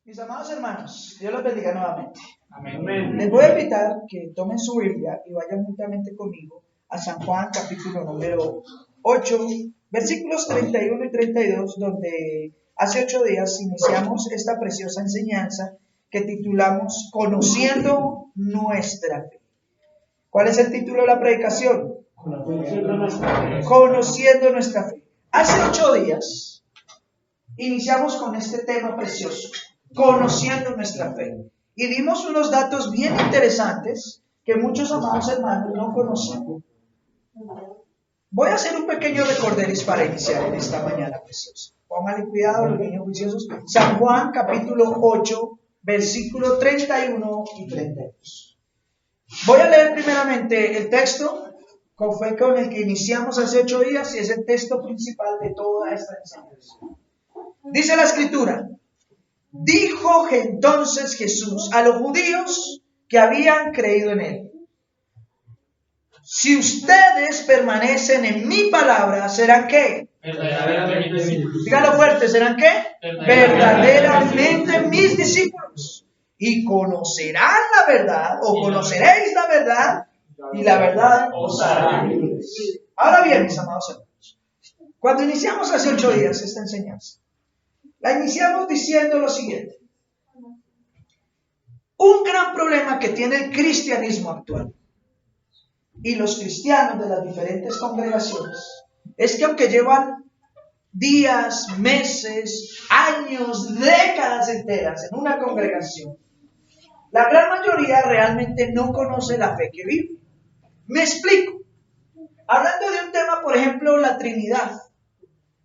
Mis amados hermanos, Dios los bendiga nuevamente. Amén. Les voy a invitar que tomen su Biblia y vayan juntamente conmigo a San Juan capítulo número 8, versículos 31 y 32, donde hace 8 días iniciamos esta preciosa enseñanza que titulamos Conociendo nuestra fe. ¿Cuál es el título de la predicación? Conociendo nuestra fe. Hace 8 días iniciamos con este tema precioso, conociendo nuestra fe. Y dimos unos datos bien interesantes que muchos amados hermanos no conocen. Voy a hacer un pequeño recorderis para iniciar en esta mañana preciosa. Pónganle cuidado, los niños juiciosos. San Juan capítulo 8, versículo 31 y 32. Voy a leer primeramente el texto con el que iniciamos hace 8 días y es el texto principal de toda esta enseñanza. Dice la Escritura: dijo entonces Jesús a los judíos que habían creído en él: si ustedes permanecen en mi palabra, ¿serán qué? Verdaderamente. Dígalo fuerte, ¿serán qué? Verdaderamente mis discípulos. Y conocerán la verdad, o conoceréis la verdad, y la verdad os hará libres. Ahora bien, mis amados hermanos, cuando iniciamos hace 8 días esta enseñanza, la iniciamos diciendo lo siguiente: un gran problema que tiene el cristianismo actual y los cristianos de las diferentes congregaciones es que aunque llevan días, meses, años, décadas enteras en una congregación, la gran mayoría realmente no conoce la fe que vive. Me explico. Hablando de un tema, por ejemplo, la Trinidad,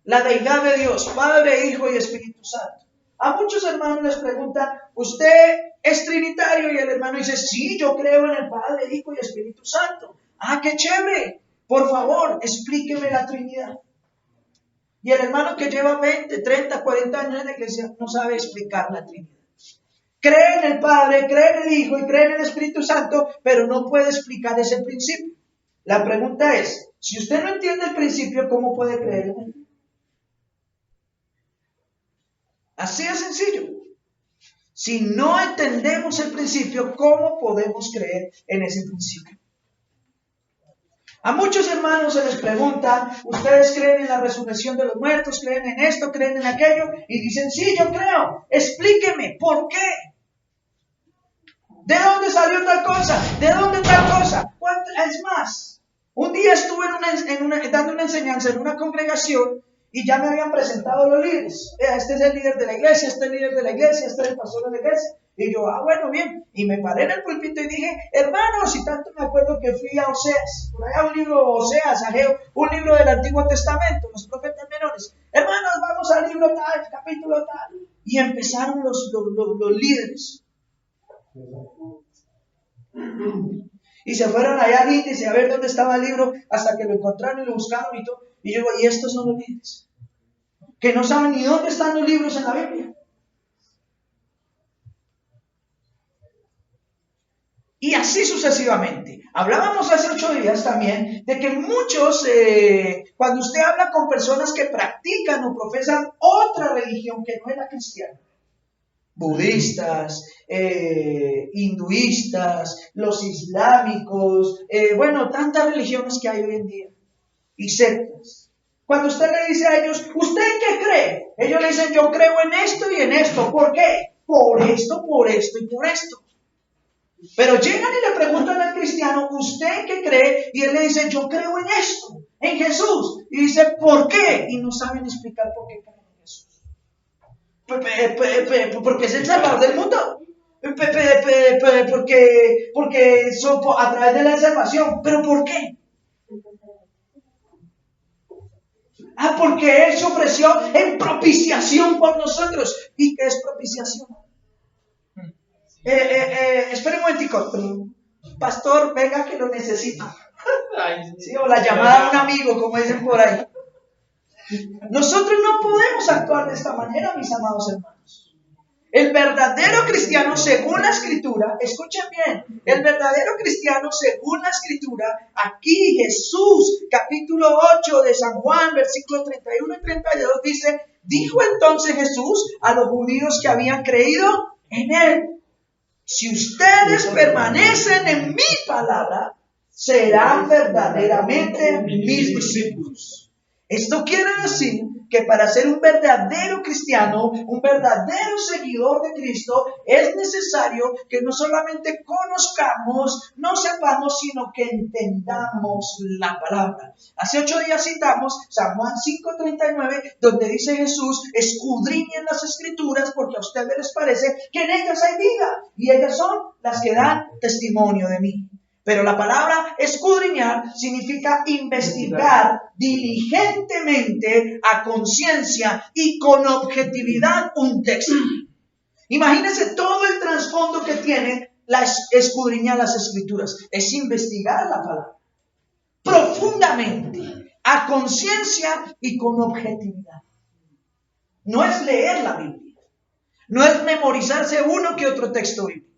la deidad de Dios, Padre, Hijo y Espíritu Santo. A muchos hermanos les preguntan: ¿usted es trinitario? Y el hermano dice: sí, yo creo en el Padre, Hijo y Espíritu Santo. ¡Ah, qué chévere! Por favor, explíqueme la Trinidad. Y el hermano que lleva 20, 30, 40 años en la iglesia no sabe explicar la Trinidad. Cree en el Padre, cree en el Hijo y cree en el Espíritu Santo, pero no puede explicar ese principio. La pregunta es: si usted no entiende el principio, ¿cómo puede creer en él? Así de sencillo. Si no entendemos el principio, ¿cómo podemos creer en ese principio? A muchos hermanos se les pregunta: ¿ustedes creen en la resurrección de los muertos? ¿Creen en esto? ¿Creen en aquello? Y dicen: sí, yo creo. Explíqueme, ¿por qué? ¿De dónde salió tal cosa? ¿De dónde tal cosa? Es más, un día estuve dando una enseñanza en una congregación y ya me habían presentado los líderes. Este es el líder de la iglesia, este es el líder de la iglesia, este es el pastor de la iglesia. Y yo: bueno, bien. Y me paré en el púlpito y dije: hermanos, y tanto me acuerdo que fui a Oseas, por allá un libro, Oseas, Ageo, un libro del Antiguo Testamento, los profetas menores. Hermanos, vamos al libro tal, capítulo tal. Y empezaron los líderes. Y se fueron allá al índice a ver dónde estaba el libro, hasta que lo encontraron y lo buscaron y todo. Y yo digo: y estos son los líderes que no saben ni dónde están los libros en la Biblia. Y así sucesivamente. Hablábamos hace 8 días también de que muchos, cuando usted habla con personas que practican o profesan otra religión que no es la cristiana, budistas, hinduistas, los islámicos, tantas religiones que hay hoy en día, y sectas. Cuando usted le dice a ellos: ¿usted qué cree? Ellos le dicen: yo creo en esto y en esto. ¿Por qué? Por esto, por esto y por esto. Pero llegan y le preguntan al cristiano: ¿usted qué cree? Y él le dice: yo creo en esto, en Jesús. Y dice: ¿por qué? Y no saben explicar por qué creen en Jesús. Porque es el Salvador del mundo. Porque son a través de la salvación. ¿Pero por qué? Porque Él se ofreció en propiciación por nosotros. ¿Y qué es propiciación? Espera un momentico. Pastor, venga que lo necesito. Sí, o la llamada a un amigo, como dicen por ahí. Nosotros no podemos actuar de esta manera, mis amados hermanos. El verdadero cristiano, según la Escritura, escuchen bien, el verdadero cristiano, según la Escritura, aquí Jesús, capítulo 8 de San Juan, versículos 31 y 32, dice: Dijo entonces Jesús a los judíos que habían creído en él: si ustedes permanecen en mi palabra, serán verdaderamente mis discípulos. Esto quiere decir que para ser un verdadero cristiano, un verdadero seguidor de Cristo, es necesario que no solamente conozcamos, no sepamos, sino que entendamos la palabra. Hace 8 días citamos San Juan 5:39, donde dice Jesús: escudriñen las escrituras porque a ustedes les parece que en ellas hay vida, y ellas son las que dan testimonio de mí. Pero la palabra escudriñar significa investigar diligentemente, a conciencia y con objetividad un texto. Imagínense todo el trasfondo que tiene escudriñar las escrituras. Es investigar la palabra profundamente, a conciencia y con objetividad. No es leer la Biblia, no es memorizarse uno que otro texto bíblico.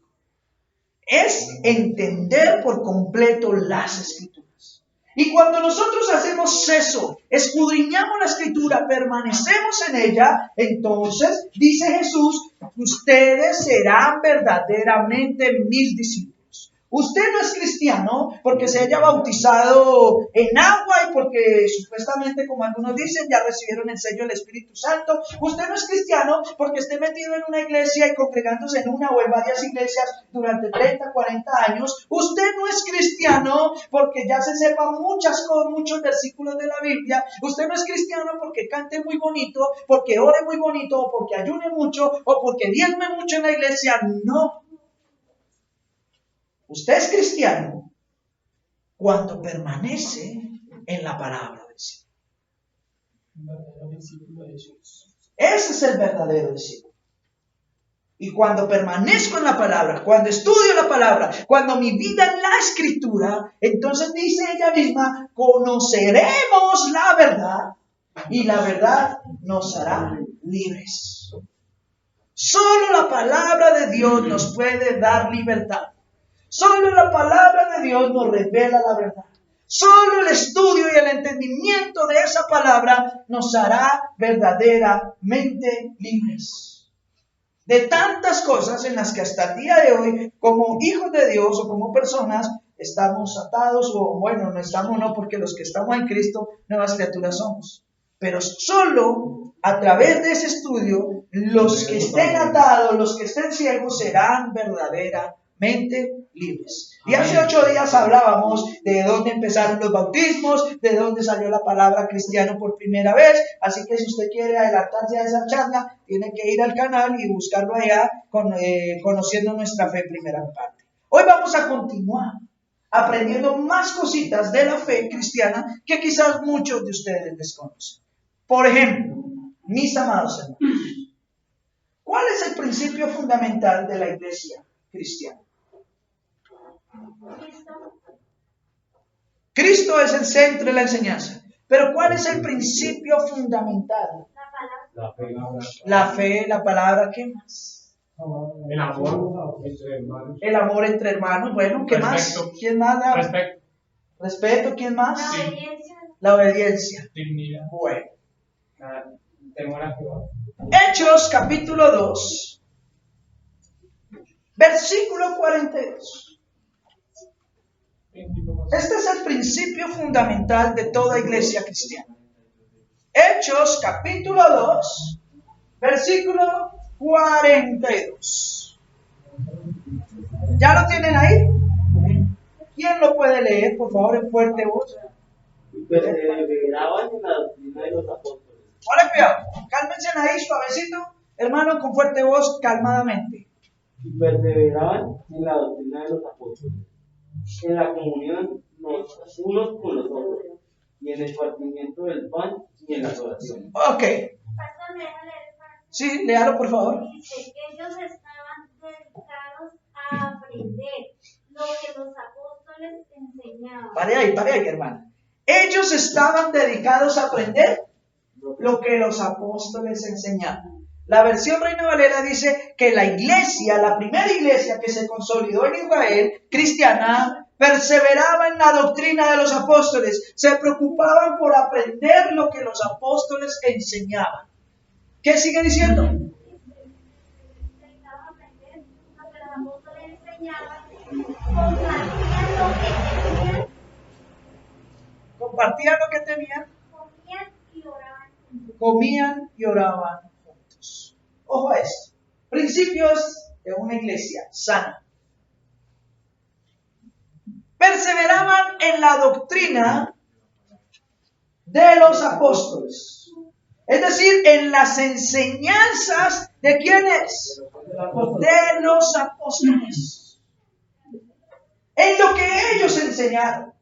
Es entender por completo las escrituras. Y cuando nosotros hacemos eso, escudriñamos la escritura, permanecemos en ella, entonces, dice Jesús, ustedes serán verdaderamente mis discípulos. Usted no es cristiano porque se haya bautizado en agua y porque supuestamente, como algunos dicen, ya recibieron el sello del Espíritu Santo. Usted no es cristiano porque esté metido en una iglesia y congregándose en una o en varias iglesias durante 30, 40 años. Usted no es cristiano porque ya se sepa muchos versículos de la Biblia. Usted no es cristiano porque cante muy bonito, porque ore muy bonito, o porque ayune mucho, o porque diezme mucho en la iglesia. No. Usted es cristiano cuando permanece en la palabra del Señor. Ese es el verdadero discípulo. Y cuando permanezco en la palabra, cuando estudio la palabra, cuando mi vida en la escritura, entonces dice ella misma, conoceremos la verdad y la verdad nos hará libres. Solo la palabra de Dios nos puede dar libertad. Solo la palabra de Dios nos revela la verdad. Solo el estudio y el entendimiento de esa palabra nos hará verdaderamente libres de tantas cosas en las que hasta el día de hoy, como hijos de Dios o como personas, estamos atados, o bueno, no estamos, no, porque los que estamos en Cristo, nuevas criaturas somos. Pero solo a través de ese estudio, los que estén atados, los que estén ciegos, serán verdaderamente libres. Y hace 8 días hablábamos de dónde empezaron los bautismos, de dónde salió la palabra cristiano por primera vez. Así que si usted quiere adelantarse a esa charla, tiene que ir al canal y buscarlo allá, conociendo nuestra fe, primera parte. Hoy vamos a continuar aprendiendo más cositas de la fe cristiana que quizás muchos de ustedes desconocen. Por ejemplo, mis amados hermanos, ¿cuál es el principio fundamental de la iglesia cristiana? Cristo es el centro de la enseñanza. Pero ¿cuál es el principio fundamental? La fe, la palabra, ¿qué más? El amor entre hermanos. El amor entre hermanos. Bueno, ¿qué Respeto. más? ¿Quién más? Respeto. Respeto, ¿quién más? Sí. La obediencia. Dignidad. Bueno. Temor a Jehová. Hechos capítulo 2, versículo 42. Este es el principio fundamental de toda iglesia cristiana. Hechos capítulo 2, versículo 42. ¿Ya lo tienen ahí? ¿Quién lo puede leer, por favor, en fuerte voz? Perseveraban en la doctrina de los apóstoles. Hola, cuidado. Cálmense ahí, suavecito. Hermano, con fuerte voz, calmadamente. Y perseveraban en la doctrina de los apóstoles, en la comunión los unos con los otros, y en el partimiento del pan y en las oraciones. Ok. Sí, léalo, por favor. Dice que ellos estaban dedicados a aprender lo que los apóstoles enseñaban. Pare ahí, hermano. Ellos estaban dedicados a aprender lo que los apóstoles enseñaban. La versión Reina Valera dice que la iglesia, la primera iglesia que se consolidó en Israel, cristiana, perseveraba en la doctrina de los apóstoles. Se preocupaban por aprender lo que los apóstoles enseñaban. ¿Qué sigue diciendo? Necesitaban aprender lo que los apóstoles enseñaban, compartían lo que tenían, Compartían lo que tenían, comían y oraban. comían y oraban juntos. Ojo a esto. Principios de una iglesia sana. Perseveraban en la doctrina de los apóstoles. Es decir, en las enseñanzas de ¿quiénes? De los apóstoles. En lo que ellos enseñaron.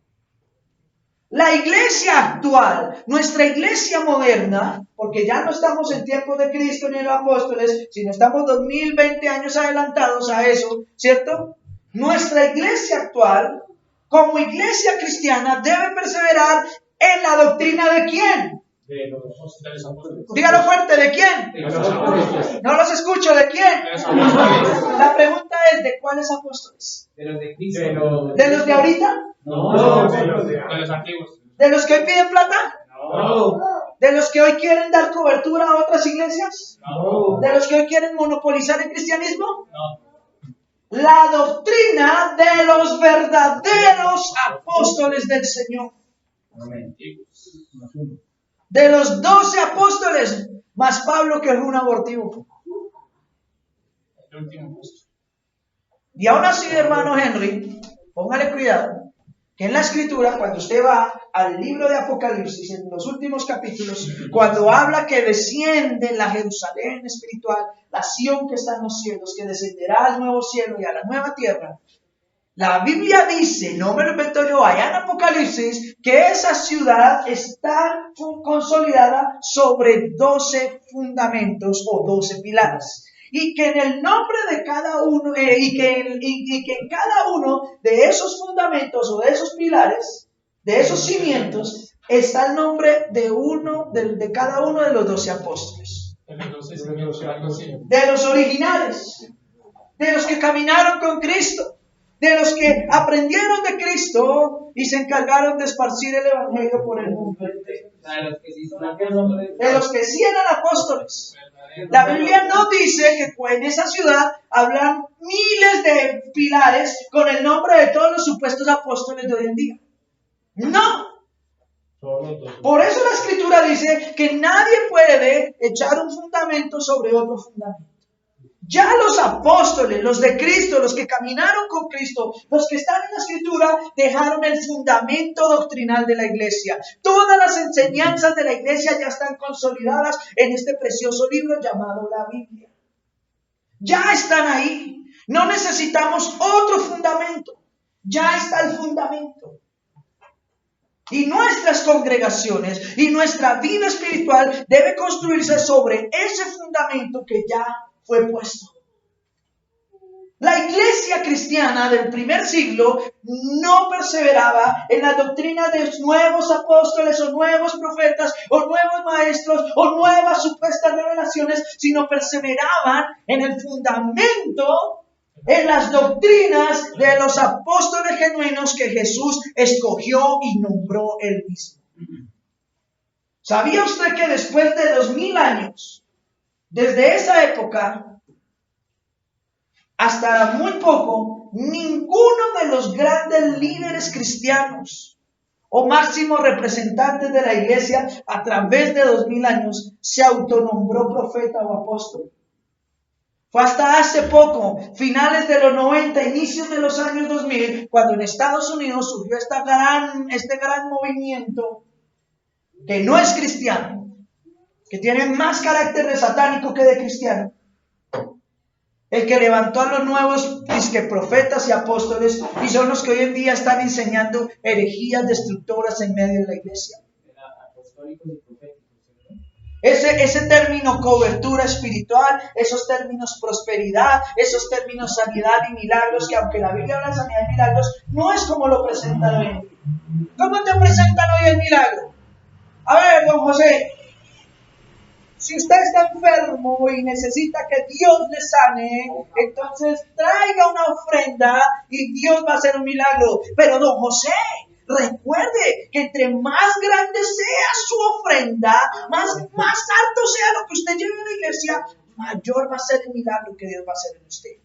La iglesia actual, nuestra iglesia moderna, porque ya no estamos en tiempos de Cristo ni de los apóstoles, sino estamos 2020 años adelantados a eso, ¿cierto? Nuestra iglesia actual, como iglesia cristiana, debe perseverar en la doctrina de ¿quién? De los apóstoles. Dígalo fuerte, ¿de quién? De los apóstoles. No los escucho, ¿de quién? De los apóstoles. La pregunta es, ¿de cuáles apóstoles? De los de Cristo. ¿De los de ahorita? No, de los antiguos. ¿De los que hoy piden plata? No. ¿De los que hoy quieren dar cobertura a otras iglesias? No. ¿De los que hoy quieren monopolizar el cristianismo? No. La doctrina de los verdaderos apóstoles del Señor. De los 12 apóstoles, más Pablo, que es un abortivo. El último apóstol. Y aún así, hermano Henry, póngale cuidado, que en la escritura, cuando usted va al libro de Apocalipsis, en los últimos capítulos, cuando habla que desciende la Jerusalén espiritual, la Sión que está en los cielos, que descenderá al nuevo cielo y a la nueva tierra, la Biblia dice, no me lo invento yo, allá en Apocalipsis, que esa ciudad está consolidada sobre 12 fundamentos o 12 pilares. Y que en el nombre de cada uno, y que en cada uno de esos fundamentos o de esos pilares, de esos cimientos, está el nombre de cada uno de los 12 apóstoles. De los 12 cimientos, algo así. De los originales, de los que caminaron con Cristo, de los que aprendieron de Cristo y se encargaron de esparcir el evangelio por el mundo entero. De los que sí son apóstoles. De los que sí eran apóstoles. La Biblia no dice que en esa ciudad hablan miles de pilares con el nombre de todos los supuestos apóstoles de hoy en día. No. Por eso la Escritura dice que nadie puede echar un fundamento sobre otro fundamento. Ya los apóstoles, los de Cristo, los que caminaron con Cristo, los que están en la Escritura, dejaron el fundamento doctrinal de la iglesia. Todas las enseñanzas de la iglesia ya están consolidadas en este precioso libro llamado la Biblia. Ya están ahí. No necesitamos otro fundamento. Ya está el fundamento. Y nuestras congregaciones y nuestra vida espiritual debe construirse sobre ese fundamento que ya fue puesto. La iglesia cristiana del primer siglo no perseveraba en la doctrina de nuevos apóstoles o nuevos profetas o nuevos maestros o nuevas supuestas revelaciones, sino perseveraban en el fundamento, en las doctrinas de los apóstoles genuinos que Jesús escogió y nombró él mismo. ¿Sabía usted que después de 2000 años, desde esa época hasta muy poco, ninguno de los grandes líderes cristianos o máximos representantes de la iglesia a través de 2000 años se autonombró profeta o apóstol? Fue hasta hace poco, finales de los 90, inicios de los años 2000, cuando en Estados Unidos surgió este gran movimiento que no es cristiano, que tiene más carácter de satánico que de cristiano, el que levantó a los nuevos profetas y apóstoles, y son los que hoy en día están enseñando herejías destructoras en medio de la iglesia. Apostólicos y proféticos. Ese término cobertura espiritual, esos términos prosperidad, esos términos sanidad y milagros, que aunque la Biblia habla de sanidad y milagros, no es como lo presentan hoy en día. ¿Cómo te presentan hoy el milagro? A ver, don José, si usted está enfermo y necesita que Dios le sane, entonces traiga una ofrenda y Dios va a hacer un milagro. Pero don José, recuerde que entre más grande sea su ofrenda, más alto sea lo que usted lleve a la iglesia, mayor va a ser el milagro que Dios va a hacer en usted.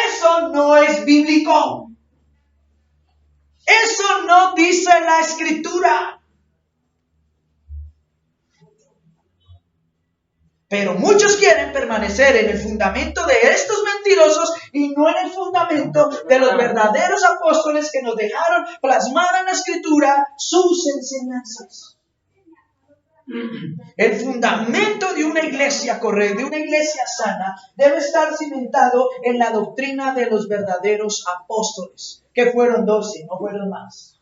Eso no es bíblico. Eso no dice la Escritura. Pero muchos quieren permanecer en el fundamento de estos mentirosos y no en el fundamento de los verdaderos apóstoles que nos dejaron plasmar en la Escritura sus enseñanzas. El fundamento de una iglesia correcta, de una iglesia sana, debe estar cimentado en la doctrina de los verdaderos apóstoles, que fueron 12, no fueron más.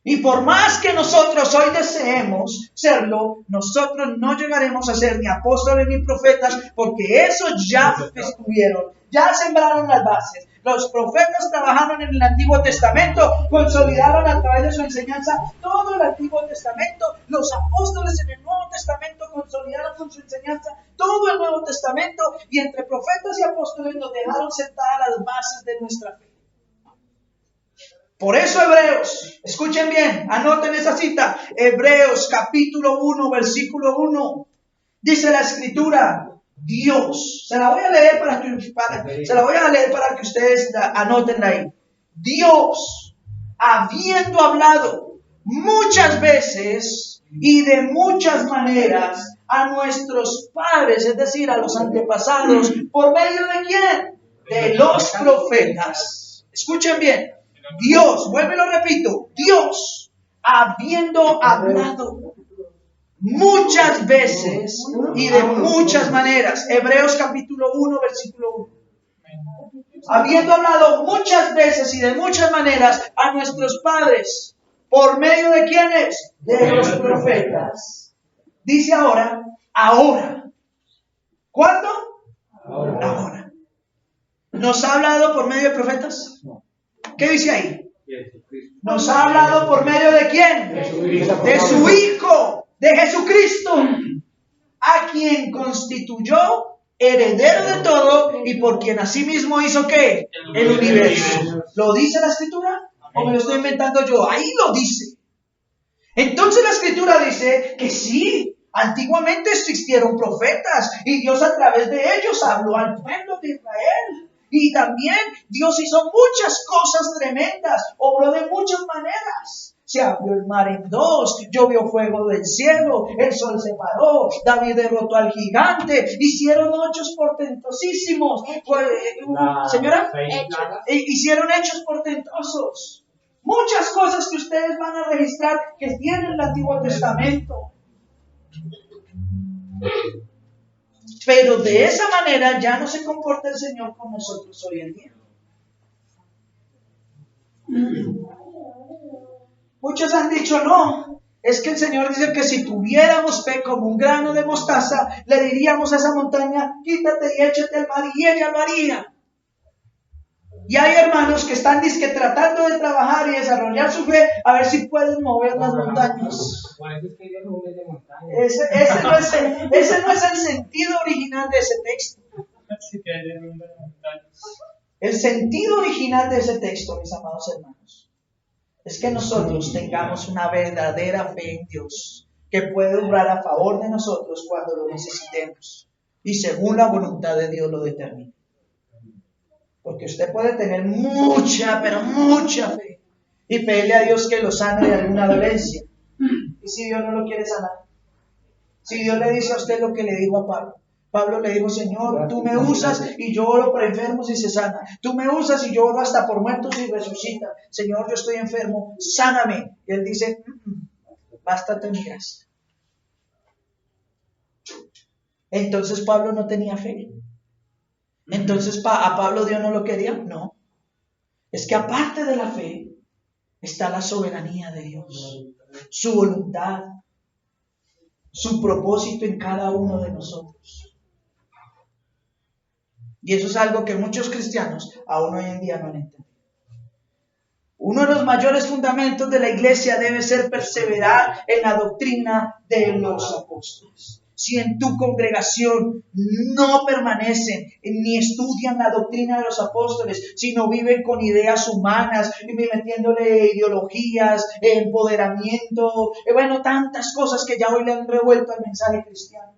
Y por más que nosotros hoy deseemos serlo, nosotros no llegaremos a ser ni apóstoles ni profetas, porque esos ya estuvieron, ya sembraron las bases. Los profetas trabajaron en el Antiguo Testamento, consolidaron a través de su enseñanza todo el Antiguo Testamento. Los apóstoles en el Nuevo Testamento consolidaron con su enseñanza todo el Nuevo Testamento, y entre profetas y apóstoles nos dejaron sentadas las bases de nuestra fe. Por eso Hebreos, escuchen bien, anoten esa cita, Hebreos capítulo 1, versículo 1, dice la Escritura, Dios, se la voy a leer para que ustedes anoten ahí. Dios, habiendo hablado muchas veces y de muchas maneras a nuestros padres, es decir, a los antepasados, ¿por medio de quién? De los profetas. Escuchen bien. Dios, vuelvo y lo repito, Dios, habiendo hablado muchas veces y de muchas maneras, Hebreos capítulo 1, versículo 1, habiendo hablado muchas veces y de muchas maneras a nuestros padres, ¿por medio de quiénes? De los profetas. Dice ahora. ¿Cuándo? Ahora. ¿Nos ha hablado por medio de profetas? No. ¿Qué dice ahí? Nos ha hablado por medio de quién? De su Hijo, de Jesucristo, a quien constituyó heredero de todo y por quien asimismo hizo ¿qué? El universo. ¿Lo dice la Escritura? ¿O me lo estoy inventando yo? Ahí lo dice. Entonces la Escritura dice que sí, antiguamente existieron profetas y Dios a través de ellos habló al pueblo de Israel. Y también Dios hizo muchas cosas tremendas, obró de muchas maneras. Se abrió el mar en dos, llovió fuego del cielo, el sol se paró, David derrotó al gigante, hicieron hechos portentosísimos. Señora, hicieron hechos portentosos. Muchas cosas que ustedes van a registrar que tienen el Antiguo Testamento. Pero de esa manera ya no se comporta el Señor con nosotros hoy en día. Muchos han dicho, no, es que el Señor dice que si tuviéramos fe como un grano de mostaza, le diríamos a esa montaña, quítate y échate al mar, y ella lo haría. Y hay hermanos que están tratando de trabajar y desarrollar su fe a ver si pueden mover las montañas. Ese no es el sentido original de ese texto. El sentido original de ese texto, mis amados hermanos, es que nosotros tengamos una verdadera fe en Dios, que puede obrar a favor de nosotros cuando lo necesitemos y según la voluntad de Dios lo determine. Porque usted puede tener mucha, pero mucha fe y pedirle a Dios que lo sane de alguna dolencia. ¿Y si Dios no lo quiere sanar? Si Dios le dice a usted lo que le dijo a Pablo. Pablo le dijo, Señor, tú me usas y yo oro por enfermos y se sana. Tú me usas y yo oro hasta por muertos y resucita. Señor, yo estoy enfermo, sáname. Y él dice, bástate mi gracia. Entonces Pablo no tenía fe. Entonces, ¿a Pablo Dios no lo quería? No. Es que aparte de la fe, está la soberanía de Dios, su voluntad, su propósito en cada uno de nosotros. Y eso es algo que muchos cristianos aún hoy en día no han entendido. Uno de los mayores fundamentos de la iglesia debe ser perseverar en la doctrina de los apóstoles. si en tu congregación no permanecen ni estudian la doctrina de los apóstoles, sino viven con ideas humanas, metiéndole ideologías, empoderamiento, bueno, tantas cosas que ya hoy le han revuelto al mensaje cristiano.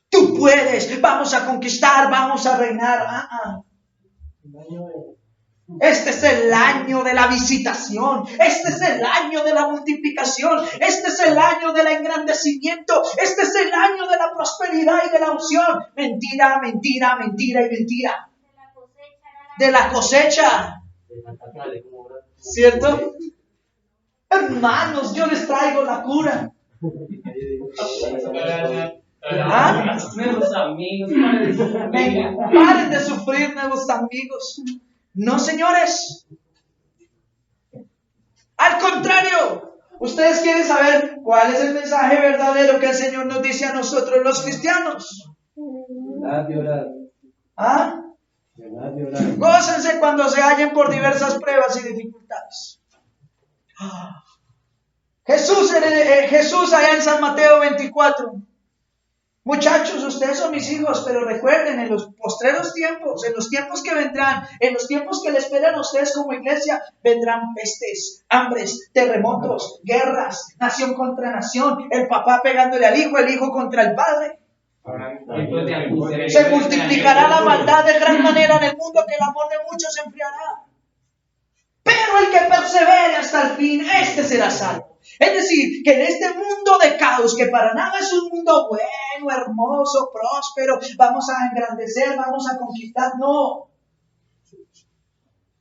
Tú puedes, vamos a conquistar, vamos a reinar. Este es el año de la visitación, este es el año de la multiplicación, este es el año del engrandecimiento, este es el año de la prosperidad y de la unción. Mentira, mentira, mentira y mentira. De la cosecha. ¿Cierto? Hermanos, yo les traigo la cura. Nuevos amigos, Paren de sufrir nuevos amigos. No, señores. Al contrario, ustedes quieren saber cuál es el mensaje verdadero que el Señor nos dice a nosotros los cristianos. ¿Ah? Gócense cuando se hallen por diversas pruebas y dificultades. Jesús allá en San Mateo 24. Muchachos, ustedes son mis hijos, pero recuerden, en los postreros tiempos, en los tiempos que vendrán, en los tiempos que le esperan a ustedes como iglesia, vendrán pestes, hambres, terremotos, guerras, nación contra nación, el papá pegándole al hijo, el hijo contra el padre. Se multiplicará la maldad de gran manera en el mundo que el amor de muchos se enfriará. Pero el que persevere hasta el fin, este será salvo. Es decir, que en este mundo de caos, que para nada es un mundo bueno, hermoso, próspero, vamos a engrandecer, vamos a conquistar, no.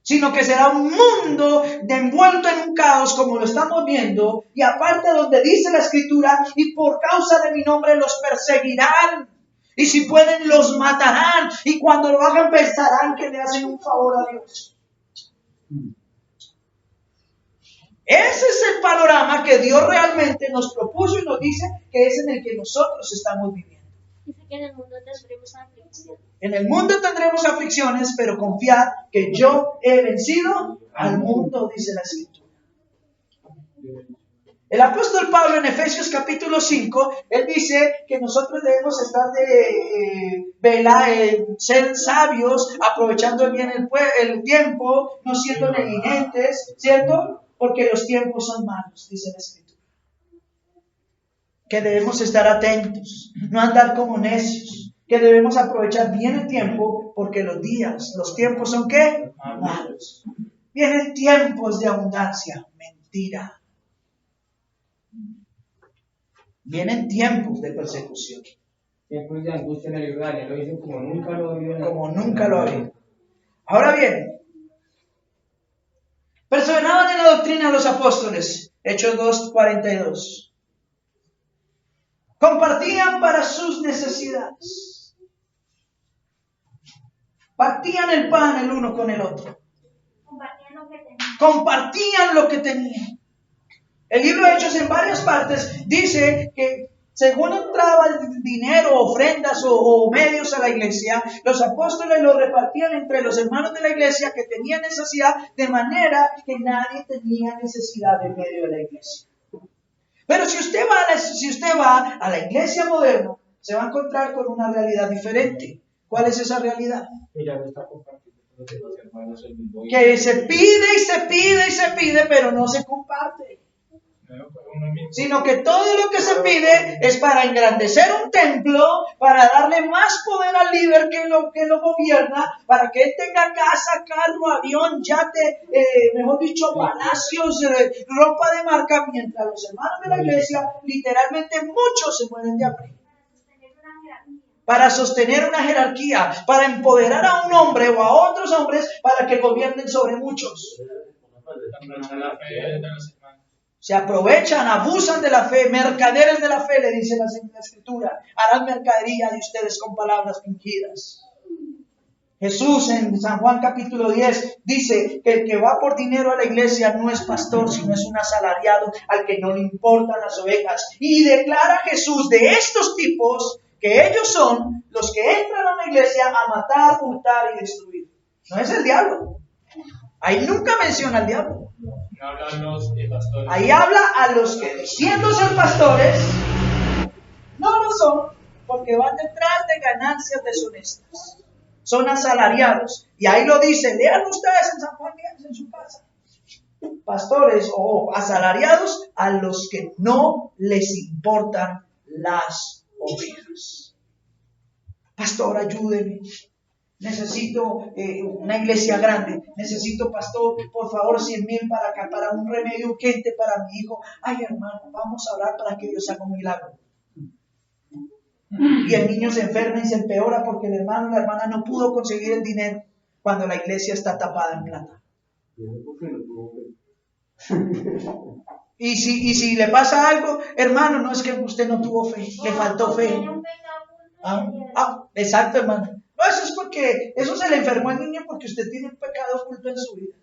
Sino que será un mundo envuelto en un caos como lo estamos viendo, y aparte donde dice la Escritura, y por causa de mi nombre los perseguirán, y si pueden los matarán, y cuando lo hagan pensarán que le hacen un favor a Dios. Ese es el panorama que Dios realmente nos propuso y nos dice que es en el que nosotros estamos viviendo. Dice que en el mundo tendremos aflicciones. En el mundo tendremos aflicciones, pero confiad que yo he vencido al mundo, dice la Escritura. El apóstol Pablo en Efesios capítulo 5, él dice que nosotros debemos estar ser sabios, aprovechando bien el tiempo, no siendo negligentes, ¿cierto? Porque los tiempos son malos, dice la Escritura. Que debemos estar atentos, no andar como necios, que debemos aprovechar bien el tiempo, porque los tiempos son ¿qué? Malos. Vienen tiempos de abundancia, mentira. Vienen tiempos de persecución. tiempos de angustia en el lugar, lo hizo como nunca lo había. Como nunca lo había. Ahora bien, perseveraban en la doctrina de los apóstoles, Hechos 2:42. Compartían para sus necesidades. Partían el pan el uno con el otro. Compartían lo que tenían. El libro de Hechos en varias partes dice que según entraba el dinero, ofrendas o medios a la iglesia, los apóstoles lo repartían entre los hermanos de la iglesia que tenían necesidad, de manera que nadie tenía necesidad en medio de la iglesia. Pero si usted va a la iglesia moderna, se va a encontrar con una realidad diferente. ¿Cuál es esa realidad? Ella no está compartiendo con los hermanos el mismo. Que se pide y se pide y se pide, pero no se comparte. Sino que todo lo que se pide es para engrandecer un templo, para darle más poder al líder que lo gobierna, para que él tenga casa, carro, avión, yate, mejor dicho, palacios, ropa de marca, mientras los hermanos de la iglesia, literalmente muchos se mueren de hambre. Para sostener una jerarquía, para empoderar a un hombre o a otros hombres para que gobiernen sobre muchos. Se aprovechan, abusan de la fe, mercaderes de la fe, le dice la Escritura. Harán mercadería de ustedes con palabras fingidas. Jesús en San Juan capítulo 10 dice que el que va por dinero a la iglesia no es pastor, sino es un asalariado al que no le importan las ovejas. Y declara Jesús de estos tipos que ellos son los que entran a la iglesia a matar, hurtar y destruir. No es el diablo. Ahí nunca menciona al diablo. Habla a los pastores. Ahí habla a los que, diciendo ser pastores, No lo son, porque van detrás de ganancias deshonestas. Son asalariados. Y ahí lo dice, lean ustedes en San Juan Díaz en su casa. Pastores o asalariados a los que no les importan las ovejas. Pastor, ayúdeme. Necesito una iglesia grande. Necesito, pastor, por favor, 100,000 para acá, para un remedio urgente para mi hijo. Ay, hermano, vamos a orar para que Dios haga un milagro. Y el niño se enferma y se empeora porque el hermano o la hermana no pudo conseguir el dinero cuando la iglesia está tapada en plata. Y si le pasa algo, hermano, no es que usted no tuvo fe, le faltó fe. Exacto, hermano. No, eso es porque eso se le enfermó al niño porque usted tiene un pecado oculto en su vida.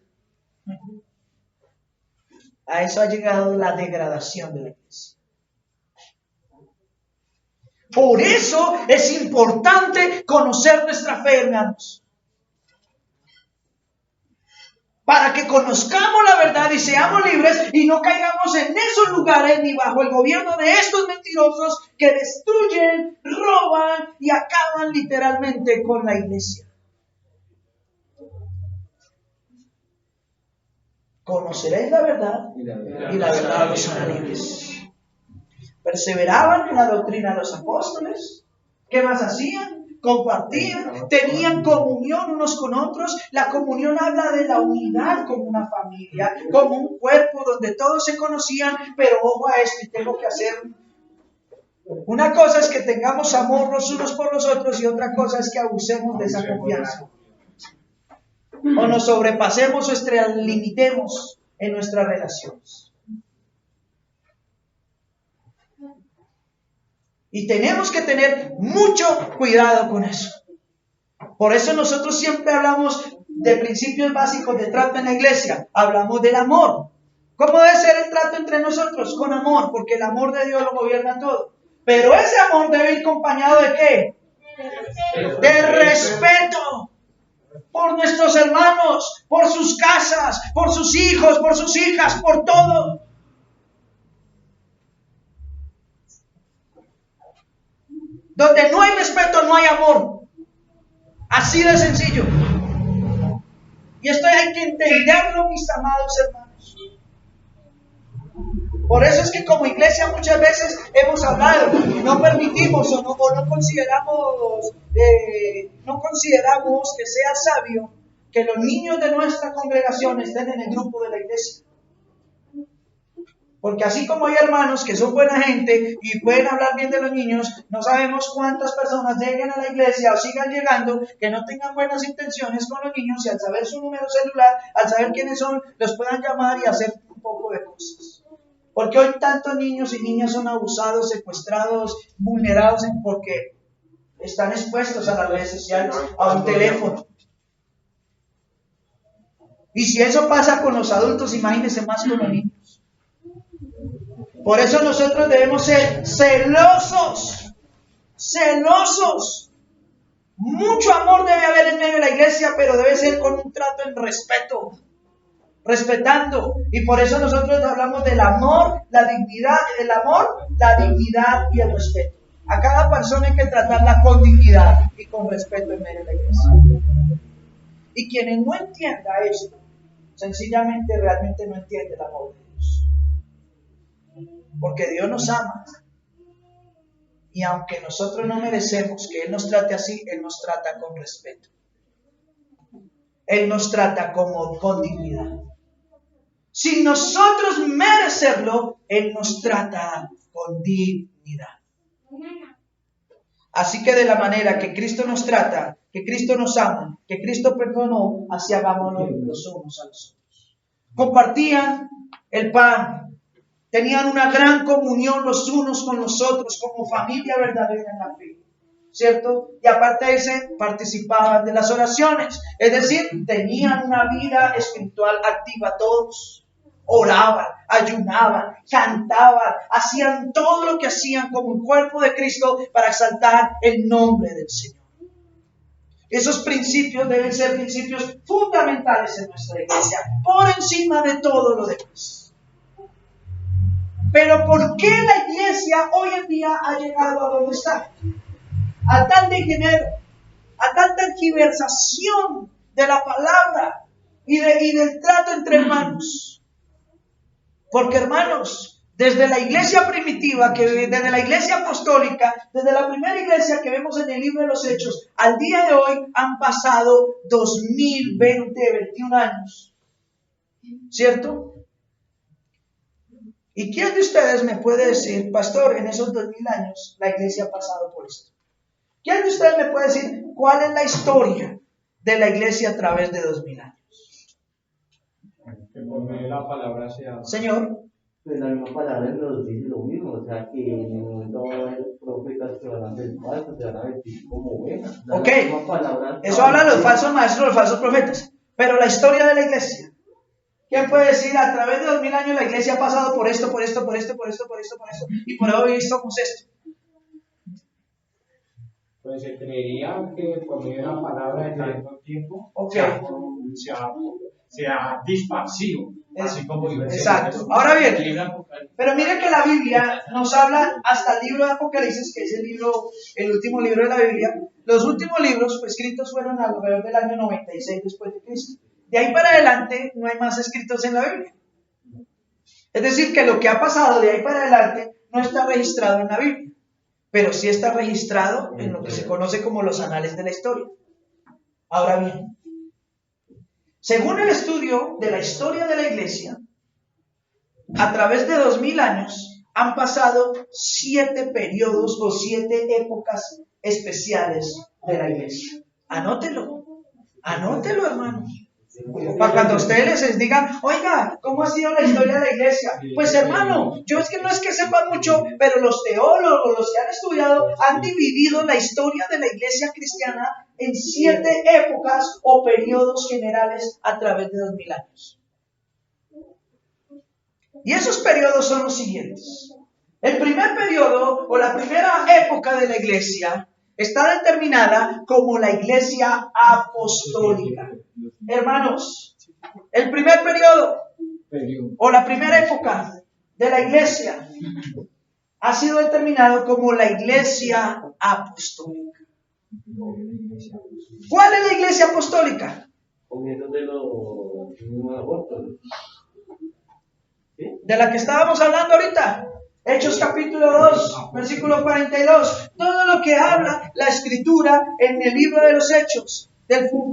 A eso ha llegado la degradación de la iglesia. Por eso es importante conocer nuestra fe, hermanos. Para que conozcamos la verdad y seamos libres y no caigamos en esos lugares ni bajo el gobierno de estos mentirosos que destruyen, roban y acaban literalmente con la iglesia. Conoceréis la verdad y la verdad os hará libres. Perseveraban en la doctrina de los apóstoles. ¿Qué más hacían? Compartían, tenían comunión unos con otros. La comunión habla de la unidad como una familia, como un cuerpo donde todos se conocían, pero ojo a esto y tengo que hacer. Una cosa es que tengamos amor los unos por los otros y otra cosa es que abusemos de esa confianza. O nos sobrepasemos o extralimitemos en nuestras relaciones. Y tenemos que tener mucho cuidado con eso. Por eso nosotros siempre hablamos de principios básicos de trato en la iglesia. Hablamos del amor. ¿Cómo debe ser el trato entre nosotros? Con amor, porque el amor de Dios lo gobierna todo. Pero ese amor debe ir acompañado ¿de qué? De respeto. Por nuestros hermanos, por sus casas, por sus hijos, por sus hijas, por todo. Donde no hay respeto, no hay amor. Así de sencillo. Y esto hay que entenderlo, mis amados hermanos. Por eso es que como iglesia muchas veces hemos hablado y no permitimos o no consideramos que sea sabio que los niños de nuestra congregación estén en el grupo de la iglesia. Porque así como hay hermanos que son buena gente y pueden hablar bien de los niños, no sabemos cuántas personas lleguen a la iglesia o sigan llegando que no tengan buenas intenciones con los niños y al saber su número celular, al saber quiénes son, los puedan llamar y hacer un poco de cosas. Porque hoy tantos niños y niñas son abusados, secuestrados, vulnerados porque están expuestos a las redes sociales, a un teléfono. Y si eso pasa con los adultos, imagínense más con los niños. Por eso nosotros debemos ser celosos. Mucho amor debe haber en medio de la iglesia, pero debe ser con un trato en respeto. Respetando. Y por eso nosotros hablamos del amor, la dignidad, y el respeto. A cada persona hay que tratarla con dignidad y con respeto en medio de la iglesia. Y quien no entienda esto, sencillamente realmente no entiende el amor de Dios. Porque Dios nos ama. Y aunque nosotros no merecemos que Él nos trate así, Él nos trata con respeto. Él nos trata con dignidad. Sin nosotros merecerlo, Él nos trata con dignidad. Así que de la manera que Cristo nos trata, que Cristo nos ama, que Cristo perdonó, así hagámoslo los unos a los otros. Compartían el pan. Tenían una gran comunión los unos con los otros, como familia verdadera en la fe, ¿cierto? Y aparte de eso, participaban de las oraciones, es decir, tenían una vida espiritual activa todos. Oraban, ayunaban, cantaban, hacían todo lo que hacían como un cuerpo de Cristo para exaltar el nombre del Señor. Esos principios deben ser principios fundamentales en nuestra iglesia, por encima de todo lo demás. Pero ¿por qué la iglesia hoy en día ha llegado a donde está? A tal a tal tergiversación de la palabra y del trato entre hermanos. Porque hermanos, desde la iglesia primitiva, desde la iglesia apostólica, desde la primera iglesia que vemos en el libro de los Hechos, al día de hoy han pasado 21 años. ¿Cierto? ¿Y quién de ustedes me puede decir, pastor, en esos 2000 años la iglesia ha pasado por esto? ¿Quién de ustedes me puede decir cuál es la historia de la iglesia a través de 2000 años? Que por medio de la palabra sea. Señor. Pues la misma palabra nos dice lo mismo, o sea que en el momento va a haber profetas que van a ser falsos, se van a vestir como ovejas. Ok, eso habla de los falsos maestros, los falsos profetas. Pero la historia de la iglesia, ¿quién puede decir a través de 2000 años la iglesia ha pasado por esto, por esto, por esto, por esto, por esto, por esto, y por hoy somos esto? Pues se creería que por medio de la palabra de tanto tiempo sea dispersivo. Así como exacto. Ahora bien, pero miren que la Biblia nos habla hasta el libro de Apocalipsis, que es el último libro de la Biblia. Los últimos libros escritos fueron alrededor del año 96 después de Cristo. De ahí para adelante no hay más escritos en la Biblia. Es decir, que lo que ha pasado de ahí para adelante no está registrado en la Biblia, pero sí está registrado en lo que se conoce como los anales de la historia. Ahora bien, según el estudio de la historia de la iglesia, a través de 2000 años han pasado 7 periodos o 7 épocas especiales de la iglesia. Anótelo, hermano. Para cuando ustedes les digan, oiga, ¿cómo ha sido la historia de la iglesia? Pues hermano, yo es que no es que sepa mucho, pero los teólogos, los que han estudiado, han dividido la historia de la iglesia cristiana en 7 épocas o periodos generales a través de 2000 años. Y esos periodos son los siguientes. El primer periodo o la primera época de la iglesia está determinada como la iglesia apostólica. Hermanos, el primer periodo o la primera época de la iglesia ha sido determinado como la iglesia apostólica. ¿Cuál es la iglesia apostólica? Comienzos de los mismos apóstoles. ¿Sí? De la que estábamos hablando ahorita. Hechos capítulo 2, versículo 42. Todo lo que habla la escritura en el libro de los Hechos,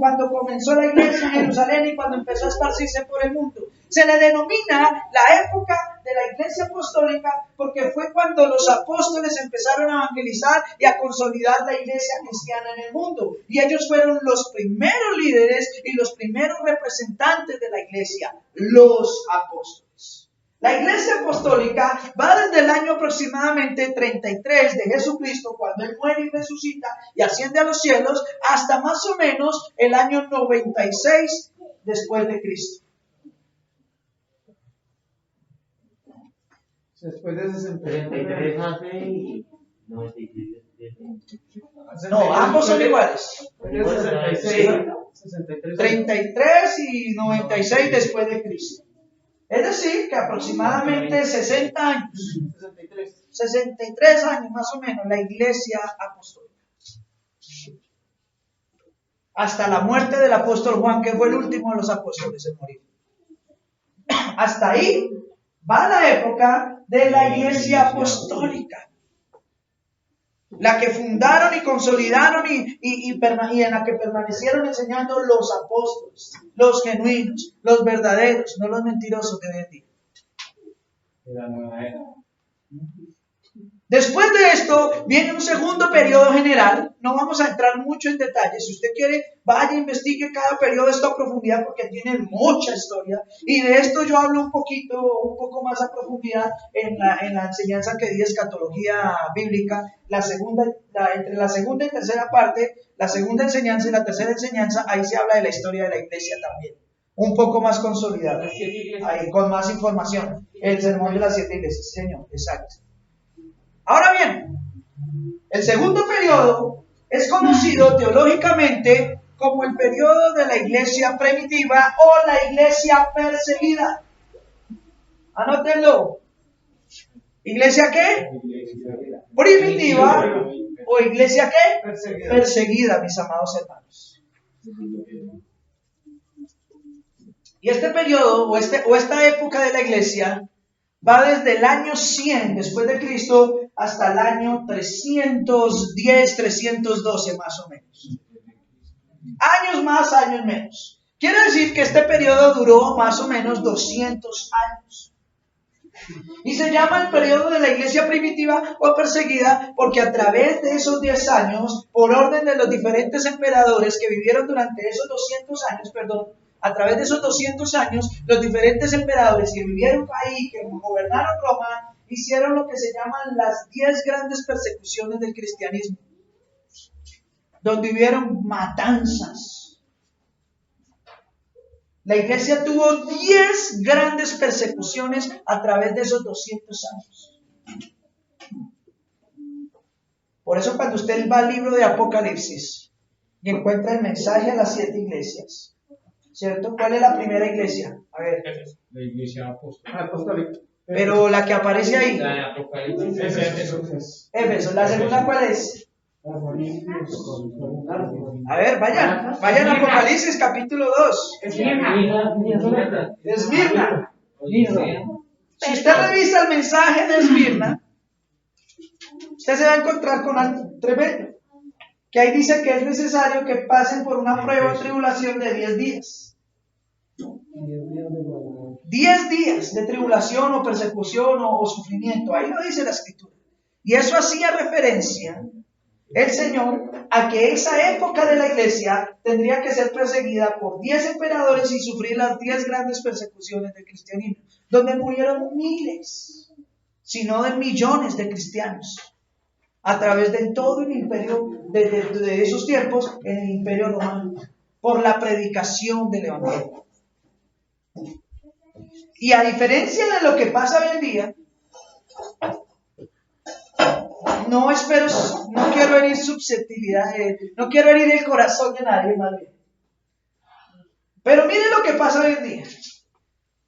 cuando comenzó la iglesia en Jerusalén y cuando empezó a esparcirse por el mundo. Se le denomina la época de la iglesia apostólica porque fue cuando los apóstoles empezaron a evangelizar y a consolidar la iglesia cristiana en el mundo. Y ellos fueron los primeros líderes y los primeros representantes de la iglesia, los apóstoles. La iglesia apostólica va desde el año aproximadamente 33 de Jesucristo, cuando Él muere y resucita y asciende a los cielos, hasta más o menos el año 96 después de Cristo. Después de 33 hace y 96. No, ambos son iguales. 63. 33 y 96 después de Cristo. Es decir, que aproximadamente 60 años, 63 años más o menos, la iglesia apostólica. Hasta la muerte del apóstol Juan, que fue el último de los apóstoles en morir. Hasta ahí va la época de la iglesia apostólica. La que fundaron y consolidaron y en la que permanecieron enseñando los apóstoles, los genuinos, los verdaderos, no los mentirosos de hoy en día. La nueva era. Después de esto viene un segundo periodo general. No vamos a entrar mucho en detalles. Si usted quiere, vaya e investigue cada periodo de esto a profundidad porque tiene mucha historia. Y de esto yo hablo un poco más a profundidad en la enseñanza que di de escatología bíblica. Entre la segunda y tercera parte, la segunda enseñanza y la tercera enseñanza, ahí se habla de la historia de la iglesia también. Un poco más consolidada. Ahí, con más información. El sermón de las 7 iglesias. Señor, exacto. Ahora bien, el segundo periodo es conocido teológicamente como el periodo de la iglesia primitiva o la iglesia perseguida. Anótenlo. ¿Iglesia qué? Primitiva. ¿O iglesia qué? Perseguida, mis amados hermanos. Y este periodo o esta época de la iglesia va desde el año 100 después de Cristo hasta el año 310, 312 más o menos. Años más, años menos. Quiere decir que este periodo duró más o menos 200 años. Y se llama el periodo de la iglesia primitiva o perseguida porque a través de esos 10 años, por orden de los diferentes emperadores que vivieron durante esos 200 años, a través de esos 200 años, los diferentes emperadores que vivieron ahí, que gobernaron Roma, hicieron lo que se llaman las 10 grandes persecuciones del cristianismo, donde hubieron matanzas. La iglesia tuvo 10 grandes persecuciones a través de esos 200 años. Por eso cuando usted va al libro de Apocalipsis y encuentra el mensaje a las 7 iglesias, ¿cierto? ¿Cuál es la primera iglesia? A ver. La iglesia apostólica. Pero la que aparece ahí. La de Apocalipsis. Éfeso. ¿La segunda cuál es? A ver, vayan a Apocalipsis capítulo 2. Esmirna. Si usted revisa el mensaje de Esmirna, usted se va a encontrar con algo tremendo. Que ahí dice que es necesario que pasen por una prueba o tribulación de 10 días. 10 días de tribulación o persecución o sufrimiento. Ahí lo dice la Escritura. Y eso hacía referencia el Señor a que esa época de la iglesia tendría que ser perseguida por 10 emperadores y sufrir las 10 grandes persecuciones del cristianismo, donde murieron miles, si no de millones de cristianos, a través de todo el imperio de esos tiempos, en el imperio romano, por la predicación del evangelio. Y a diferencia de lo que pasa hoy en día, no quiero herir susceptibilidad, no quiero herir el corazón de nadie, más bien. Pero miren lo que pasa hoy en día.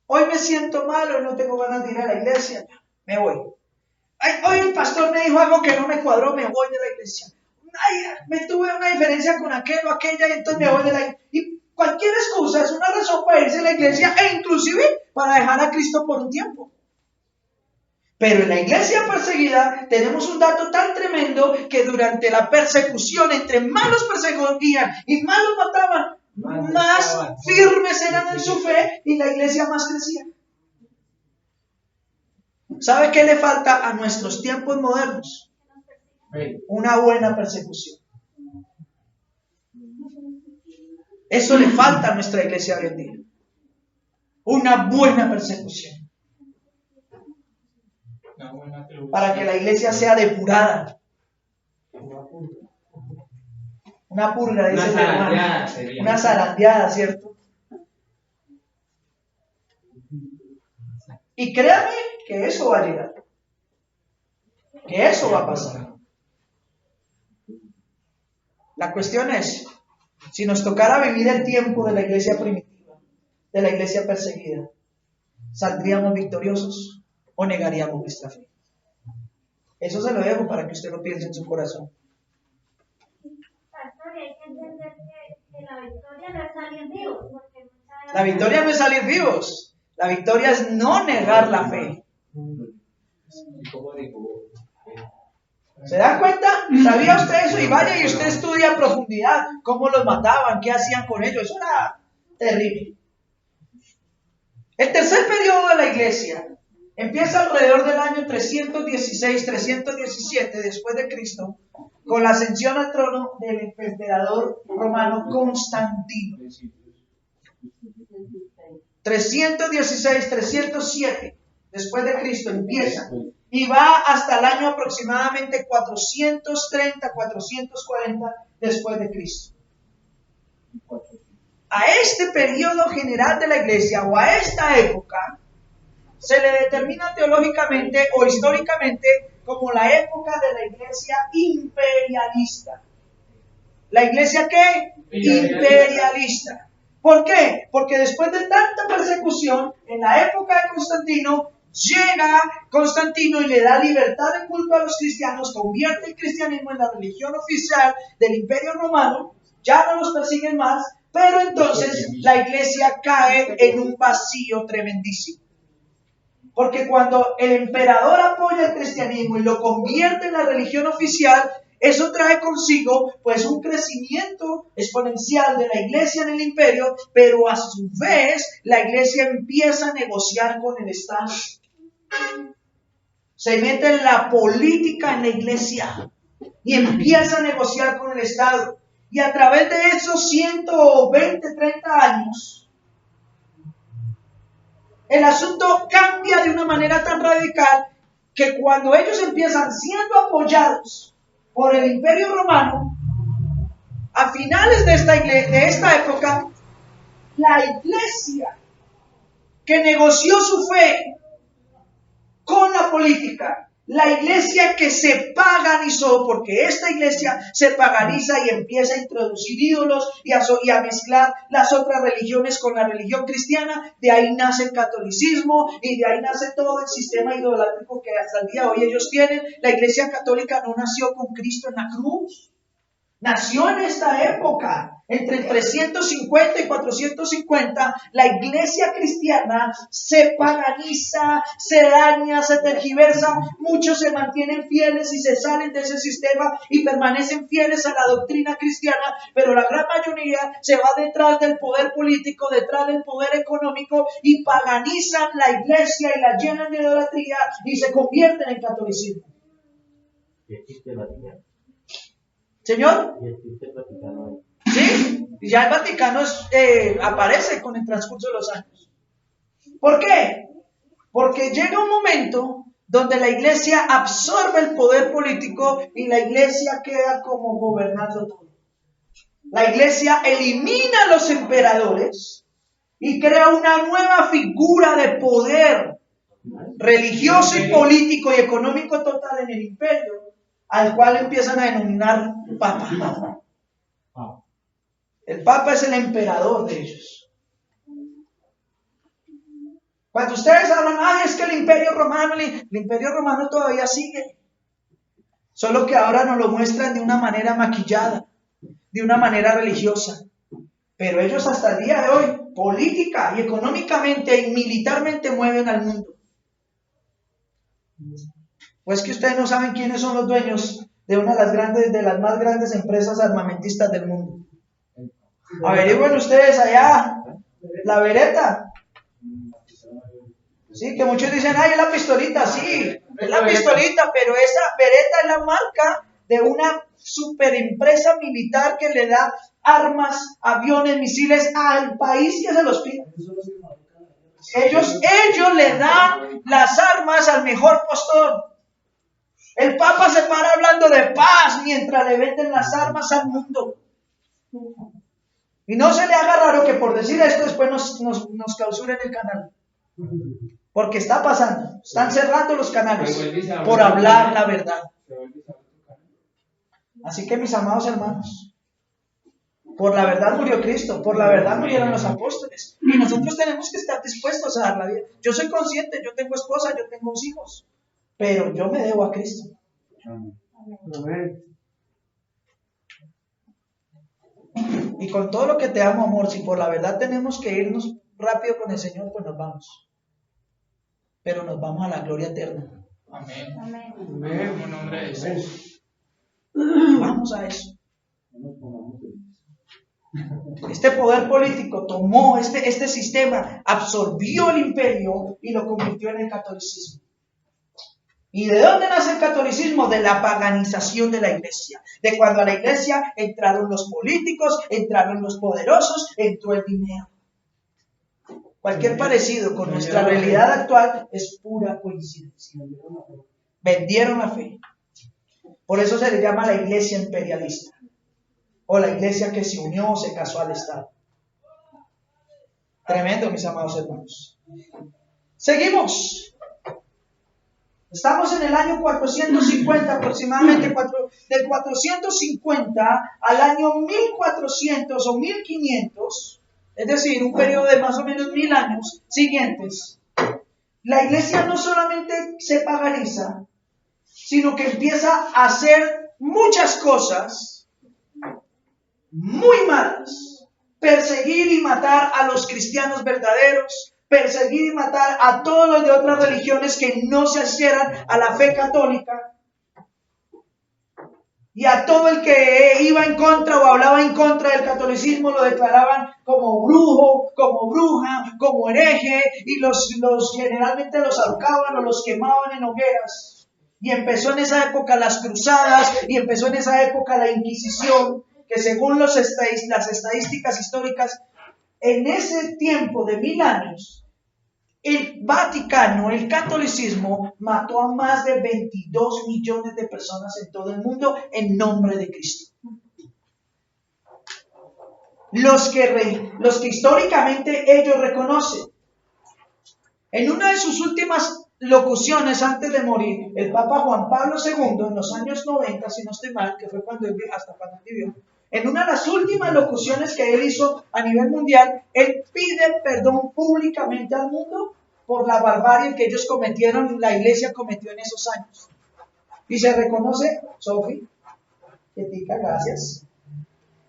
Hoy me siento mal, hoy no tengo ganas de ir a la iglesia, me voy. Hoy el pastor me dijo algo que no me cuadró, me voy de la iglesia. Me tuve una diferencia con aquel o aquella y entonces me voy de la iglesia. Y cualquier excusa es una razón para irse a la iglesia e inclusive para dejar a Cristo por un tiempo. Pero en la iglesia perseguida tenemos un dato tan tremendo que durante la persecución, entre más los perseguían y más los mataban, más firmes eran en su fe y la iglesia más crecía. ¿Sabe qué le falta a nuestros tiempos modernos? Una buena persecución. Eso le falta a nuestra iglesia hoy en día. Una buena persecución. Para que la iglesia sea depurada. Una purga, dice el hermano. Una zarandeada, ¿cierto? Y créame que eso va a llegar. Que eso va a pasar. La cuestión es, si nos tocara vivir el tiempo de la iglesia primitiva, de la iglesia perseguida, ¿saldríamos victoriosos o negaríamos nuestra fe? Eso se lo dejo para que usted lo piense en su corazón. Pastor, hay que entender que la victoria no es salir vivos. La victoria no es salir vivos. La victoria es no negar la fe. ¿Se dan cuenta? ¿Sabía usted eso? Y vaya y usted estudia a profundidad cómo los mataban, qué hacían con ellos. Eso era terrible. El tercer periodo de la iglesia empieza alrededor del año 316-317 después de Cristo, con la ascensión al trono del emperador romano Constantino. 316-307 después de Cristo empieza y va hasta el año aproximadamente 430-440 después de Cristo. A este periodo general de la iglesia o a esta época se le determina teológicamente o históricamente como la época de la iglesia imperialista. ¿La iglesia qué? Imperialista. ¿Por qué? Porque después de tanta persecución, en la época de Constantino, llega Constantino y le da libertad de culto a los cristianos, convierte el cristianismo en la religión oficial del Imperio Romano, ya no los persiguen más, pero entonces la iglesia cae en un vacío tremendísimo. Porque cuando el emperador apoya el cristianismo y lo convierte en la religión oficial, eso trae consigo pues un crecimiento exponencial de la iglesia en el imperio, pero a su vez la iglesia empieza a negociar con el Estado. Se mete en la política en la iglesia y empieza a negociar con el Estado. Y a través de esos 120, 30 años, el asunto cambia de una manera tan radical que cuando ellos empiezan siendo apoyados por el Imperio Romano, a finales de esta época, la iglesia que negoció su fe con la política, la iglesia que se paganizó, porque esta iglesia se paganiza y empieza a introducir ídolos y a mezclar las otras religiones con la religión cristiana, de ahí nace el catolicismo y de ahí nace todo el sistema idolátrico que hasta el día de hoy ellos tienen. La iglesia católica no nació con Cristo en la cruz, nació en esta época. Entre 350 y 450, la iglesia cristiana se paganiza, se daña, se tergiversa. Muchos se mantienen fieles y se salen de ese sistema y permanecen fieles a la doctrina cristiana, pero la gran mayoría se va detrás del poder político, detrás del poder económico y paganizan la iglesia y la llenan de idolatría y se convierten en catolicismo. ¿Señor? Sí, ya el Vaticano aparece con el transcurso de los años. ¿Por qué? Porque llega un momento donde la iglesia absorbe el poder político y la iglesia queda como gobernando todo. La iglesia elimina a los emperadores y crea una nueva figura de poder religioso y político y económico total en el imperio, al cual empiezan a denominar Papa. El Papa es el emperador de ellos. Cuando ustedes hablan, ay, es que el Imperio Romano todavía sigue. Solo que ahora nos lo muestran de una manera maquillada, de una manera religiosa. Pero ellos hasta el día de hoy, política y económicamente y militarmente mueven al mundo. Pues que ustedes no saben quiénes son los dueños de una de las más grandes empresas armamentistas del mundo. Averigüen ustedes allá, la Beretta. Sí, que muchos dicen, ay, es la pistolita, sí, es la pistolita, pero esa Beretta es la marca de una super empresa militar que le da armas, aviones, misiles al país que se los pide. Ellos le dan las armas al mejor postor. El Papa se para hablando de paz mientras le venden las armas al mundo. Y no se le haga raro que por decir esto después nos clausuren el canal. Porque está pasando. Están cerrando los canales por hablar la verdad. Así que mis amados hermanos, por la verdad murió Cristo, por la verdad murieron los apóstoles. Y nosotros tenemos que estar dispuestos a dar la vida. Yo soy consciente, yo tengo esposa, yo tengo hijos, pero yo me debo a Cristo. Amén. Y con todo lo que te amo, amor, si por la verdad tenemos que irnos rápido con el Señor, pues nos vamos. Pero nos vamos a la gloria eterna. Amén. Amén. Amén. En nombre de Jesús. Vamos a eso. Este poder político tomó este sistema, absorbió el imperio y lo convirtió en el catolicismo. ¿Y de dónde nace el catolicismo? De la paganización de la iglesia. De cuando a la iglesia entraron los políticos, entraron los poderosos, entró el dinero. Cualquier parecido con nuestra realidad actual es pura coincidencia. Vendieron la fe. Por eso se le llama la iglesia imperialista. O la iglesia que se unió o se casó al Estado. Tremendo, mis amados hermanos. Seguimos. Estamos en el año 450 aproximadamente, del 450 al año 1400 o 1500, es decir, un periodo de más o menos 1000 años siguientes. la iglesia no solamente se paganiza, sino que empieza a hacer muchas cosas muy malas. Perseguir y matar a los cristianos verdaderos, perseguir y matar a todos los de otras religiones que no se adhieran a la fe católica, y a todo el que iba en contra o hablaba en contra del catolicismo lo declaraban como brujo, como bruja, como hereje, y los generalmente los ahorcaban o los quemaban en hogueras. Y empezó en esa época las cruzadas, y empezó en esa época la Inquisición, que según las estadísticas históricas, en ese tiempo de 1000 años, el Vaticano, el catolicismo, mató a más de 22 millones de personas en todo el mundo en nombre de Cristo. Los que históricamente ellos reconocen. En una de sus últimas locuciones antes de morir, el Papa Juan Pablo II, en los años 90, si no estoy mal, que fue hasta cuando él vivió, en una de las últimas locuciones que él hizo a nivel mundial, él pide perdón públicamente al mundo por la barbarie que ellos cometieron, la iglesia cometió en esos años. Y se reconoce, Sofi, Ketika, gracias.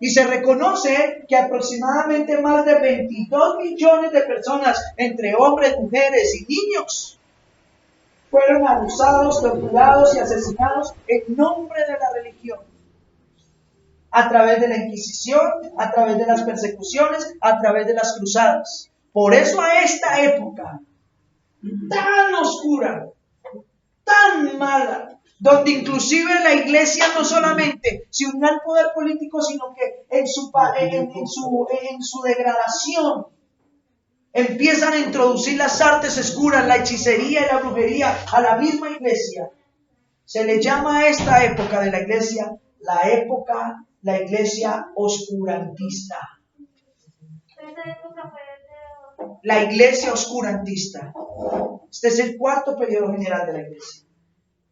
Y se reconoce que aproximadamente más de 22 millones de personas, entre hombres, mujeres y niños, fueron abusados, torturados y asesinados en nombre de la religión. A través de la Inquisición, a través de las persecuciones, a través de las cruzadas. Por eso a esta época tan oscura, tan mala, donde inclusive la iglesia no solamente se unió al poder político, sino que en su degradación empiezan a introducir las artes oscuras, la hechicería y la brujería a la misma iglesia. Se le llama a esta época de la iglesia la iglesia oscurantista. La iglesia oscurantista. Este es el cuarto periodo general de la iglesia.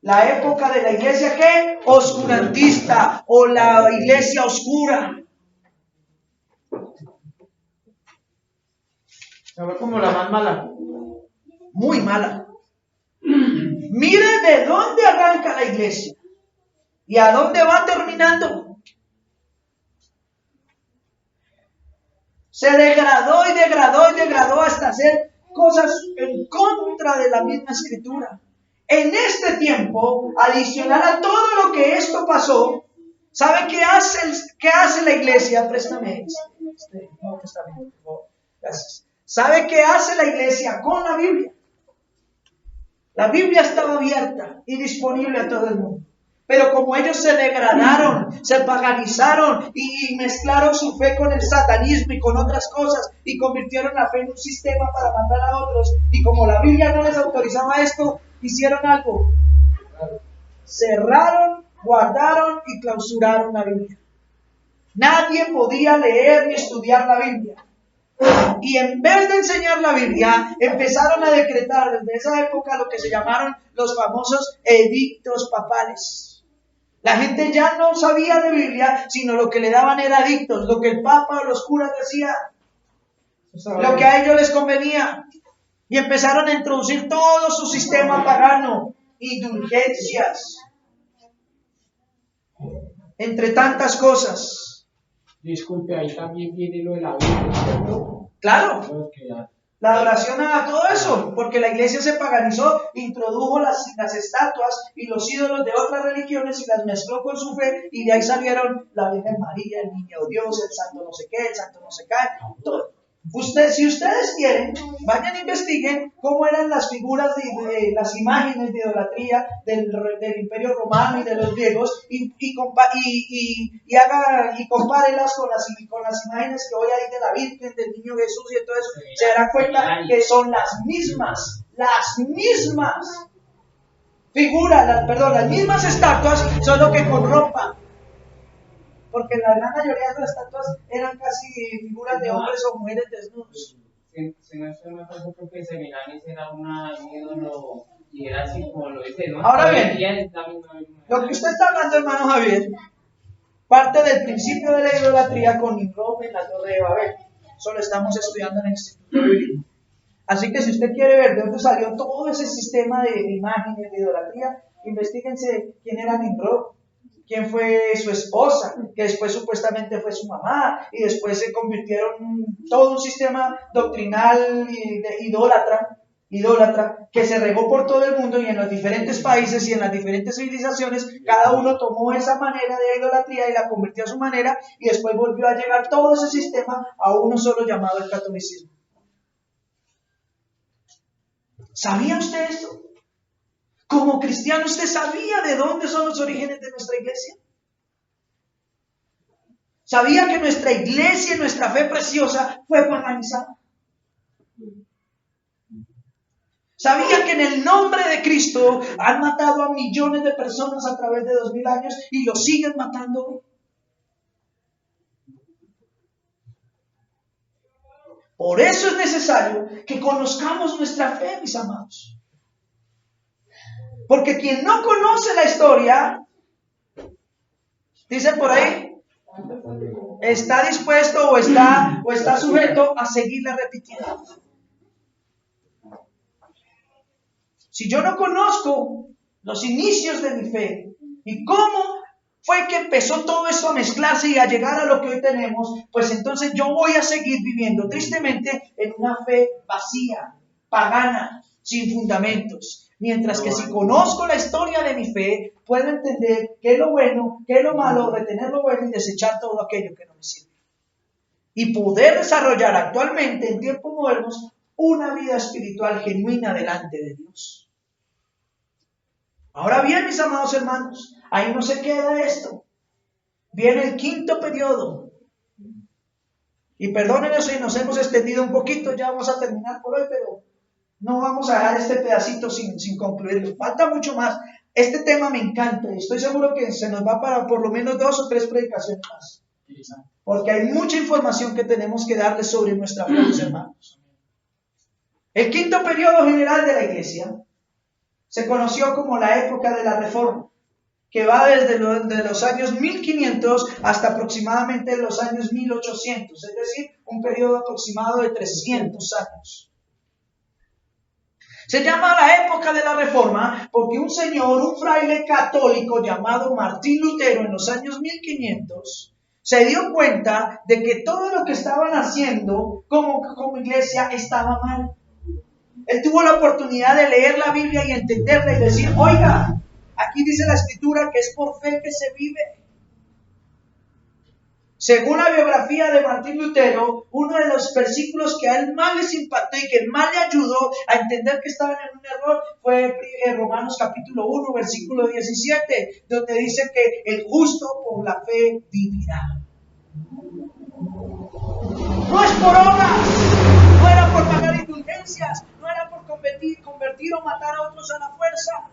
La época de la iglesia, ¿qué? Oscurantista, o la iglesia oscura. Se ve como la más mala. Muy mala. Mire de dónde arranca la iglesia y a dónde va terminando. Se degradó y degradó y degradó hasta hacer cosas en contra de la misma escritura. En este tiempo, adicional a todo lo que esto pasó, ¿sabe qué hace la iglesia? Préstame este Nuevo Testamento, por favor. Gracias. ¿Sabe qué hace la iglesia con la Biblia? La Biblia estaba abierta y disponible a todo el mundo. Pero como ellos se degradaron, se paganizaron y mezclaron su fe con el satanismo y con otras cosas y convirtieron la fe en un sistema para mandar a otros, y como la Biblia no les autorizaba esto, hicieron algo. Cerraron, guardaron y clausuraron la Biblia. Nadie podía leer ni estudiar la Biblia. Y en vez de enseñar la Biblia, empezaron a decretar desde esa época lo que se llamaron los famosos edictos papales. La gente ya no sabía de Biblia, sino lo que le daban era edictos, lo que el Papa o los curas decían, lo que a ellos les convenía. Y empezaron a introducir todo su sistema pagano, indulgencias, entre tantas cosas. Disculpe, ahí también viene lo de la Biblia. Claro, la adoración a todo eso, porque la iglesia se paganizó, introdujo las estatuas y los ídolos de otras religiones y las mezcló con su fe, y de ahí salieron la Virgen María, el Niño Dios, el Santo no sé qué, el Santo no sé qué, todo. Si ustedes quieren, vayan e investiguen cómo eran las figuras las imágenes de idolatría del Imperio Romano y de los griegos, y compárenlas con las imágenes que hoy hay de la Virgen, del Niño Jesús y de todo eso. Se darán cuenta que son las mismas figuras, las mismas estatuas, solo que con ropa. Porque la gran mayoría de las estatuas eran casi figuras de hombres o mujeres desnudos. Si no estoy mal, creo que Semiramis era una ídolo y era así como lo dice, ¿no? Ahora bien, lo que usted está hablando, hermano Javier, parte del principio de la idolatría con Nimrod en la Torre de Babel. Eso lo estamos estudiando en el Instituto Bíblico. Así que si usted quiere ver de dónde salió todo ese sistema de imágenes, de idolatría, investíguense quién era Nimrod, quién fue su esposa, que después supuestamente fue su mamá, y después se convirtieron en todo un sistema doctrinal de idólatra, que se regó por todo el mundo y en los diferentes países y en las diferentes civilizaciones, cada uno tomó esa manera de idolatría y la convirtió a su manera, y después volvió a llegar todo ese sistema a uno solo llamado el catolicismo. ¿Sabía usted esto? Como cristiano, ¿usted sabía de dónde son los orígenes de nuestra iglesia? ¿Sabía que nuestra iglesia y nuestra fe preciosa fue paganizada? ¿Sabía que en el nombre de Cristo han matado a millones de personas a través de 2000 años y lo siguen matando hoy? Por eso es necesario que conozcamos nuestra fe, mis amados. Porque quien no conoce la historia, dice por ahí, está dispuesto o está sujeto a seguirla repitiendo. Si yo no conozco los inicios de mi fe y cómo fue que empezó todo esto a mezclarse y a llegar a lo que hoy tenemos, pues entonces yo voy a seguir viviendo tristemente en una fe vacía, pagana, sin fundamentos. Mientras que si conozco la historia de mi fe, puedo entender qué es lo bueno, qué es lo malo, retener lo bueno y desechar todo aquello que no me sirve. Y poder desarrollar actualmente, en tiempos modernos, una vida espiritual genuina delante de Dios. Ahora bien, mis amados hermanos, ahí no se queda esto. Viene el quinto periodo. Y perdónenme si nos hemos extendido un poquito, ya vamos a terminar por hoy, pero no vamos a dejar este pedacito sin concluirlo. Falta mucho más. Este tema me encanta y estoy seguro que se nos va para por lo menos 2 o 3 predicaciones más. Porque hay mucha información que tenemos que darles sobre nuestra fe, mis hermanos. El quinto periodo general de la iglesia se conoció como la época de la Reforma, que va desde los años 1500 hasta aproximadamente los años 1800, es decir, un periodo aproximado de 300 años. Se llama la época de la Reforma porque un señor, un fraile católico llamado Martín Lutero en los años 1500, se dio cuenta de que todo lo que estaban haciendo como iglesia estaba mal. Él tuvo la oportunidad de leer la Biblia y entenderla y decir, oiga, aquí dice la Escritura que es por fe que se vive. Según la biografía de Martín Lutero, uno de los versículos que a él más le impactó y que más le ayudó a entender que estaban en un error fue Romanos capítulo 1, versículo 17, donde dice que el justo por la fe vivirá. No es por obras, no era por pagar indulgencias, no era por convertir o matar a otros a la fuerza.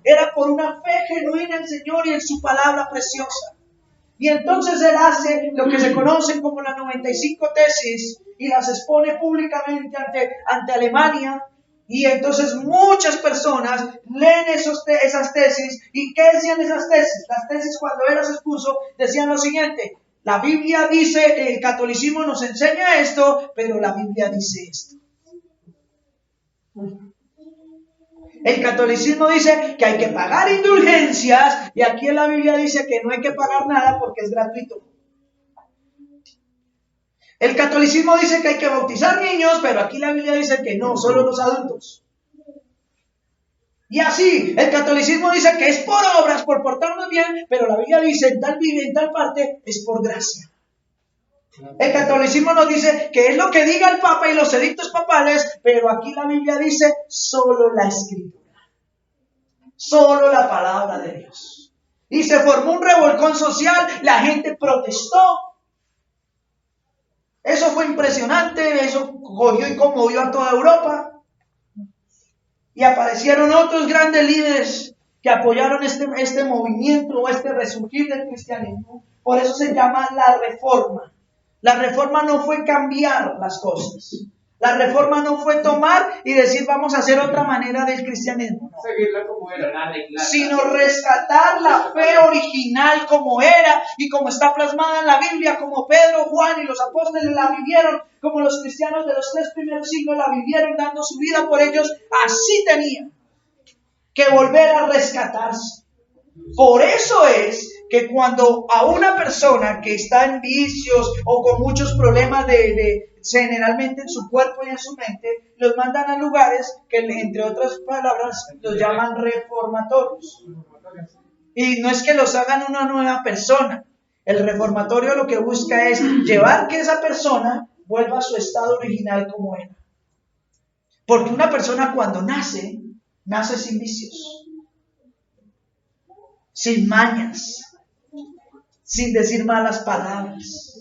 Era por una fe genuina en el Señor y en su palabra preciosa. Y entonces él hace lo que se conocen como las 95 tesis y las expone públicamente ante Alemania. Y entonces muchas personas leen esas tesis. ¿Y qué decían esas tesis? Las tesis, cuando él las expuso, decían lo siguiente: la Biblia dice, el catolicismo nos enseña esto, pero la Biblia dice esto. El catolicismo dice que hay que pagar indulgencias y aquí en la Biblia dice que no hay que pagar nada porque es gratuito. El catolicismo dice que hay que bautizar niños, pero aquí la Biblia dice que no, solo los adultos. Y así, el catolicismo dice que es por obras, por portarnos bien, pero la Biblia dice en tal parte es por gracia. El catolicismo nos dice que es lo que diga el Papa y los edictos papales, pero aquí la Biblia dice solo la Escritura, solo la palabra de Dios. Y se formó un revolcón social, la gente protestó. Eso fue impresionante, eso cogió y conmovió a toda Europa. Y aparecieron otros grandes líderes que apoyaron este movimiento o este resurgir del cristianismo. Por eso se llama la Reforma. La Reforma no fue cambiar las cosas. La reforma no fue tomar y decir vamos a hacer otra manera del cristianismo, no. Seguirla como era, Sino rescatar la fe original como era y como está plasmada en la Biblia, como Pedro, Juan y los apóstoles la vivieron, como los cristianos de los 3 primeros siglos la vivieron dando su vida por ellos. Así tenía que volver a rescatarse. Por eso es que cuando a una persona que está en vicios o con muchos problemas generalmente en su cuerpo y en su mente, los mandan a lugares que, entre otras palabras, los llaman reformatorios. Y no es que los hagan una nueva persona. El reformatorio lo que busca es llevar que esa persona vuelva a su estado original como era. Porque una persona cuando nace sin vicios, sin mañas, sin decir malas palabras.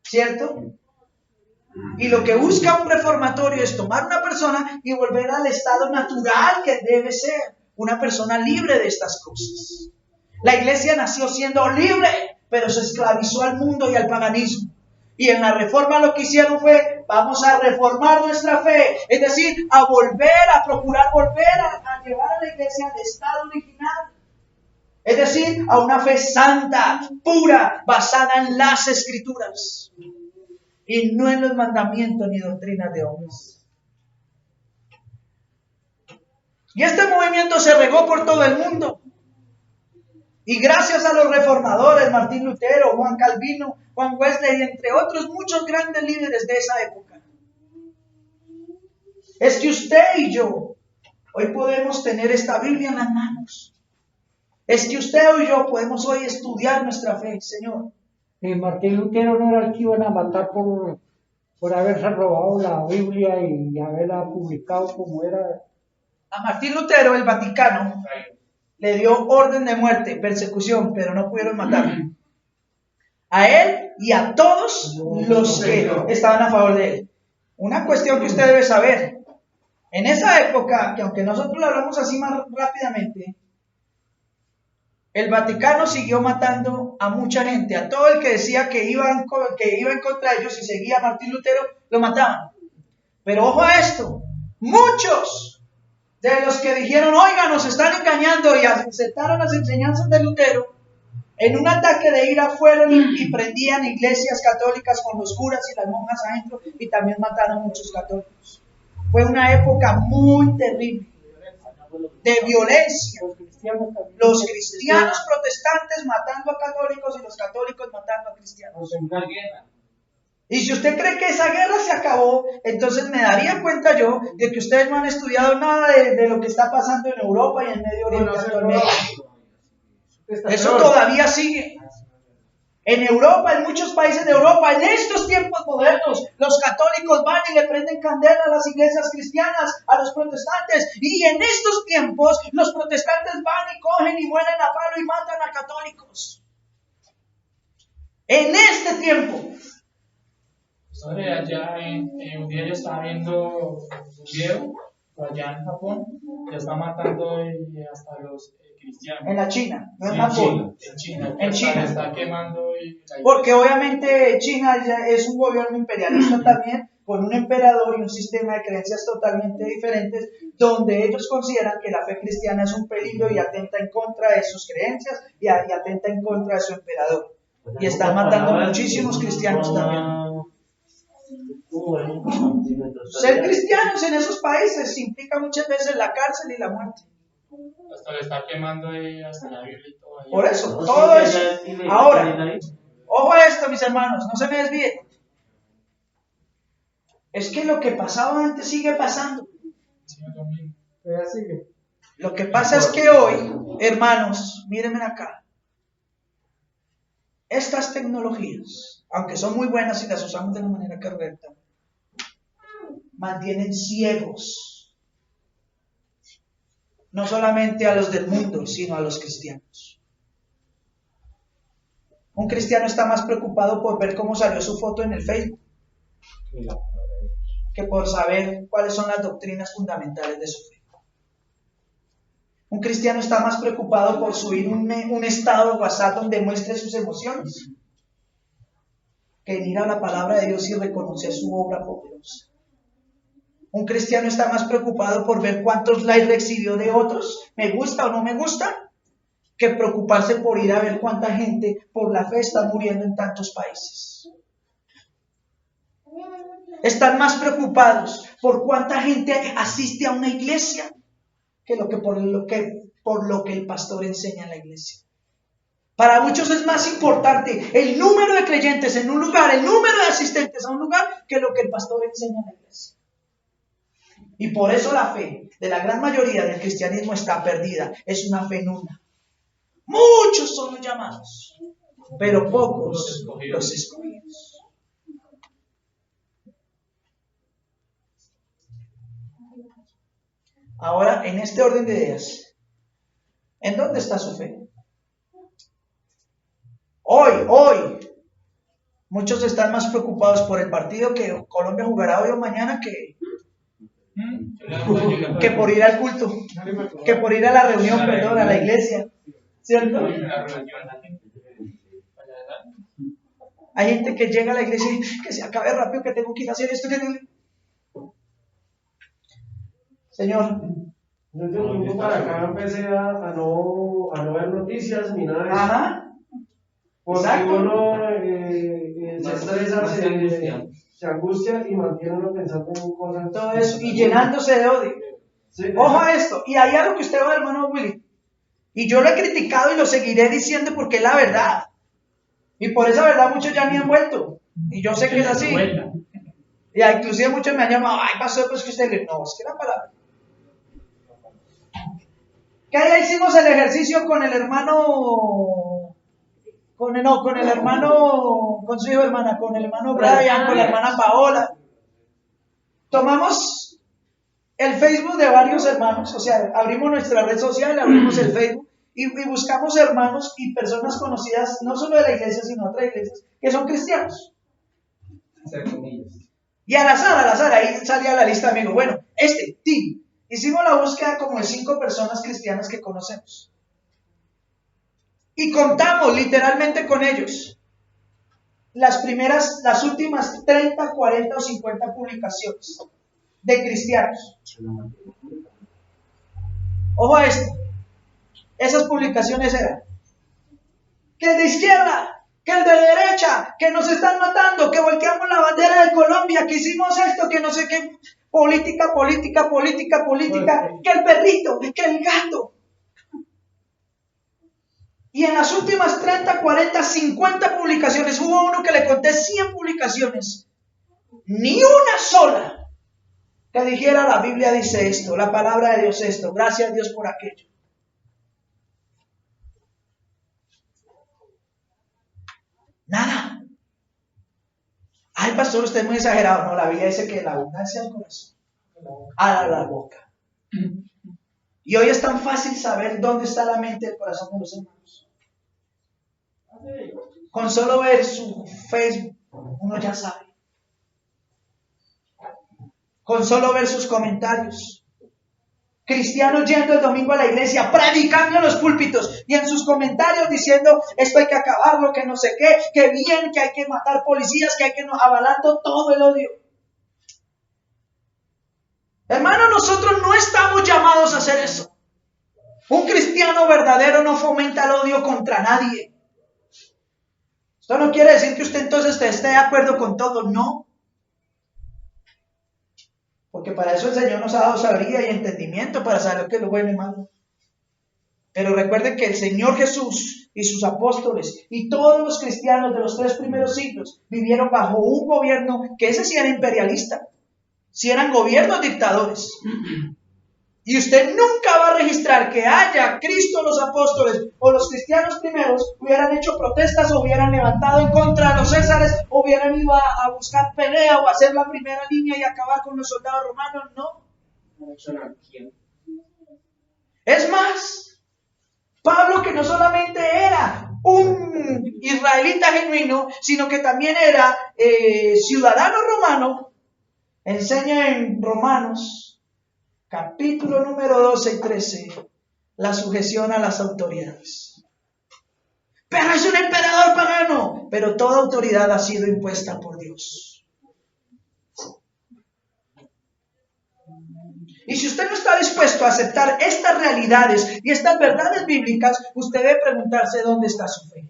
¿Cierto? Y lo que busca un reformatorio es tomar una persona y volver al estado natural que debe ser. Una persona libre de estas cosas. La iglesia nació siendo libre, pero se esclavizó al mundo y al paganismo. Y en la reforma lo que hicieron fue, vamos a reformar nuestra fe. Es decir, a procurar volver a llevar a la iglesia al estado original. Es decir, a una fe santa, pura, basada en las Escrituras. Y no en los mandamientos ni doctrinas de hombres. Y este movimiento se regó por todo el mundo. Y gracias a los reformadores, Martín Lutero, Juan Calvino, Juan Wesley, y entre otros muchos grandes líderes de esa época, es que usted y yo hoy podemos tener esta Biblia en las manos. Es que usted y yo podemos hoy estudiar nuestra fe, Señor. Martín Lutero no era el que iban a matar por haberse robado la Biblia y haberla publicado como era. A Martín Lutero, el Vaticano, le dio orden de muerte, persecución, pero no pudieron matarlo. A él y a todos los que estaban a favor de él. Una cuestión que usted debe saber. En esa época, que aunque nosotros lo hablamos así más rápidamente, el Vaticano siguió matando a mucha gente. A todo el que decía que iba en contra de ellos y seguía a Martín Lutero, lo mataban. Pero ojo a esto, muchos de los que dijeron, oiga, nos están engañando y aceptaron las enseñanzas de Lutero, en un ataque de ira fueron y prendían iglesias católicas con los curas y las monjas adentro y también mataron a muchos católicos. Fue una época muy terrible de violencia. Los cristianos protestantes matando a católicos y los católicos matando a cristianos. Y si usted cree que esa guerra se acabó, entonces me daría cuenta yo de que ustedes no han estudiado nada de lo que está pasando en Europa y en Medio Oriente actualmente. Eso todavía sigue. En Europa, en muchos países de Europa, en estos tiempos modernos, los católicos van y le prenden candela a las iglesias cristianas, a los protestantes. Y en estos tiempos, los protestantes van y cogen y mueren a palo y matan a católicos. En este tiempo. Allá un día yo estaba viendo un video, allá en Japón, ya está matando hasta los cristianos. En la China, no en Japón. En China. Está quemando. Porque obviamente China ya es un gobierno imperialista también, con un emperador y un sistema de creencias totalmente diferentes, donde ellos consideran que la fe cristiana es un peligro y atenta en contra de sus creencias y atenta en contra de su emperador. Y están matando a muchísimos cristianos también. Ser cristianos en esos países implica muchas veces la cárcel y la muerte. Hasta le está quemando hasta la Biblia y todo. Por eso, todo eso. Ahora, ojo a esto, mis hermanos, no se me desvíen. Es que lo que pasaba antes sigue pasando. Lo que pasa es que hoy, hermanos, mírenme acá. Estas tecnologías, aunque son muy buenas y las usamos de la manera correcta, mantienen ciegos no solamente a los del mundo, sino a los cristianos. Un cristiano está más preocupado por ver cómo salió su foto en el Facebook que por saber cuáles son las doctrinas fundamentales de su fe. Un cristiano está más preocupado por subir un estado WhatsApp donde muestre sus emociones que en ir a la palabra de Dios y reconocer su obra poderosa. Un cristiano está más preocupado por ver cuántos likes recibió de otros, me gusta o no me gusta, que preocuparse por ir a ver cuánta gente por la fe está muriendo en tantos países. Están más preocupados por cuánta gente asiste a una iglesia que por lo que el pastor enseña en la iglesia. Para muchos es más importante el número de creyentes en un lugar, el número de asistentes a un lugar, que lo que el pastor enseña en la iglesia. Y por eso la fe de la gran mayoría del cristianismo está perdida. Es una fe nula. Muchos son los llamados, pero pocos los escogidos. Ahora, en este orden de ideas, ¿en dónde está su fe? Hoy, muchos están más preocupados por el partido que Colombia jugará hoy o mañana que por ir al culto, que por ir a la reunión, a la iglesia, ¿cierto? Hay gente que llega a la iglesia y que se acabe rápido, que tengo que ir a hacer esto. Señor, desde un tiempo para acá empecé a no ver noticias ni nada de eso. Ajá. Porque Exacto. uno se estresa, se angustia y mantiene uno pensando en cosas. Todo eso, y llenándose de odio. Sí, Ojo a esto, y hay algo que usted va, hermano Willy, y yo lo he criticado y lo seguiré diciendo porque es la verdad. Y por esa verdad muchos ya me han vuelto. Y yo sé que es así. Y inclusive muchos me han llamado, ay, pastor, pues que usted le... No, es que la palabra. Que ya hicimos el ejercicio con el hermano, con el hermano, con su hijo hermana, con el hermano Brian, con la hermana Paola. Tomamos el Facebook de varios hermanos, o sea, abrimos nuestra red social, abrimos el Facebook y buscamos hermanos y personas conocidas, no solo de la iglesia, sino de otras iglesias, que son cristianos. Y al azar, ahí salía la lista, amigo. Bueno, team. Hicimos la búsqueda como de 5 personas cristianas que conocemos. Y contamos literalmente con ellos las últimas 30, 40 o 50 publicaciones de cristianos. Ojo a esto. Esas publicaciones eran que el de izquierda, que el de derecha, que nos están matando, que volteamos la bandera de Colombia, que hicimos esto, que no sé qué. Política, que el perrito, que el gato. Y en las últimas 30, 40, 50 publicaciones, hubo uno que le conté 100 publicaciones, ni una sola que dijera la Biblia dice esto, la palabra de Dios esto, gracias a Dios por aquello. Nada. Ay, pastor, usted es muy exagerado. No, la Biblia dice que la abundancia del corazón habla la boca. Y hoy es tan fácil saber dónde está la mente del corazón de los hermanos. Con solo ver su Facebook, uno ya sabe. Con solo ver sus comentarios. Cristianos yendo el domingo a la iglesia, predicando en los púlpitos y en sus comentarios diciendo esto hay que acabarlo, que no sé qué, que bien, que hay que matar policías, que hay que avalando todo el odio. Hermano, nosotros no estamos llamados a hacer eso. Un cristiano verdadero no fomenta el odio contra nadie. Esto no quiere decir que usted entonces esté de acuerdo con todo, no. Porque para eso el Señor nos ha dado sabiduría y entendimiento para saber lo que es lo bueno y malo. Pero recuerden que el Señor Jesús y sus apóstoles y todos los cristianos de los 3 primeros siglos vivieron bajo un gobierno que ese sí era imperialista. Sí eran gobiernos dictadores. Y usted nunca va a registrar que haya Cristo, los apóstoles o los cristianos primeros hubieran hecho protestas o hubieran levantado en contra de los césares o hubieran ido a buscar pelea o a hacer la primera línea y acabar con los soldados romanos. No. Es más, Pablo, que no solamente era un israelita genuino, sino que también era ciudadano romano, enseña en Romanos capítulo número 12 y 13, la sujeción a las autoridades. pero es un emperador pagano. Pero toda autoridad ha sido impuesta por Dios. Y si usted no está dispuesto a aceptar estas realidades y estas verdades bíblicas, usted debe preguntarse dónde está su fe.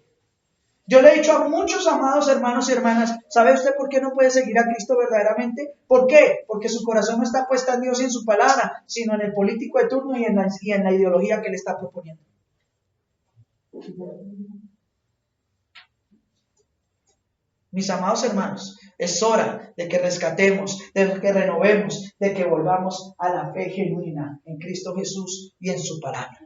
Yo le he dicho a muchos amados hermanos y hermanas, ¿sabe usted por qué no puede seguir a Cristo verdaderamente? ¿Por qué? Porque su corazón no está puesto en Dios y en su palabra, sino en el político de turno y en la ideología que le está proponiendo. Mis amados hermanos, es hora de que rescatemos, de que renovemos, de que volvamos a la fe genuina en Cristo Jesús y en su palabra.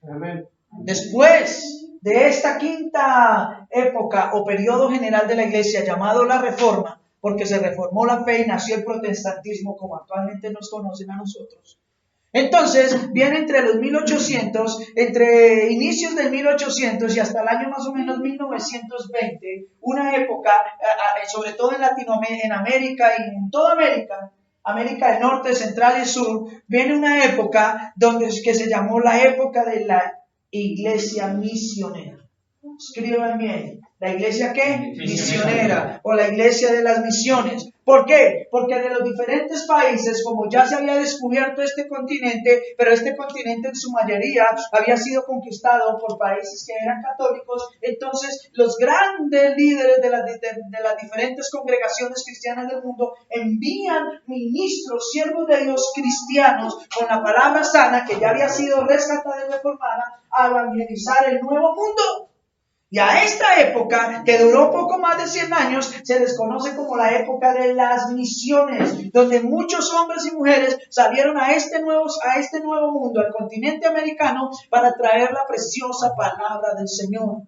Amén. Después de esta quinta época o periodo general de la iglesia llamado la Reforma, porque se reformó la fe y nació el protestantismo como actualmente nos conocen a nosotros. Entonces viene entre los 1800, entre inicios del 1800 y hasta el año más o menos 1920, una época, sobre todo en Latinoamérica, en América y en toda América, América del Norte, Central y Sur, viene una época que se llamó la época de la iglesia misionera. Escriban bien. ¿La iglesia qué? Misionera. O la iglesia de las misiones. ¿Por qué? Porque de los diferentes países, como ya se había descubierto este continente, pero este continente en su mayoría había sido conquistado por países que eran católicos, entonces los grandes líderes de las diferentes congregaciones cristianas del mundo envían ministros, siervos de Dios cristianos, con la palabra sana que ya había sido rescatada y reformada, a evangelizar el nuevo mundo. Y a esta época, que duró poco más de 100 años, se les conoce como la época de las misiones, donde muchos hombres y mujeres salieron a este nuevo mundo, al continente americano, para traer la preciosa palabra del Señor.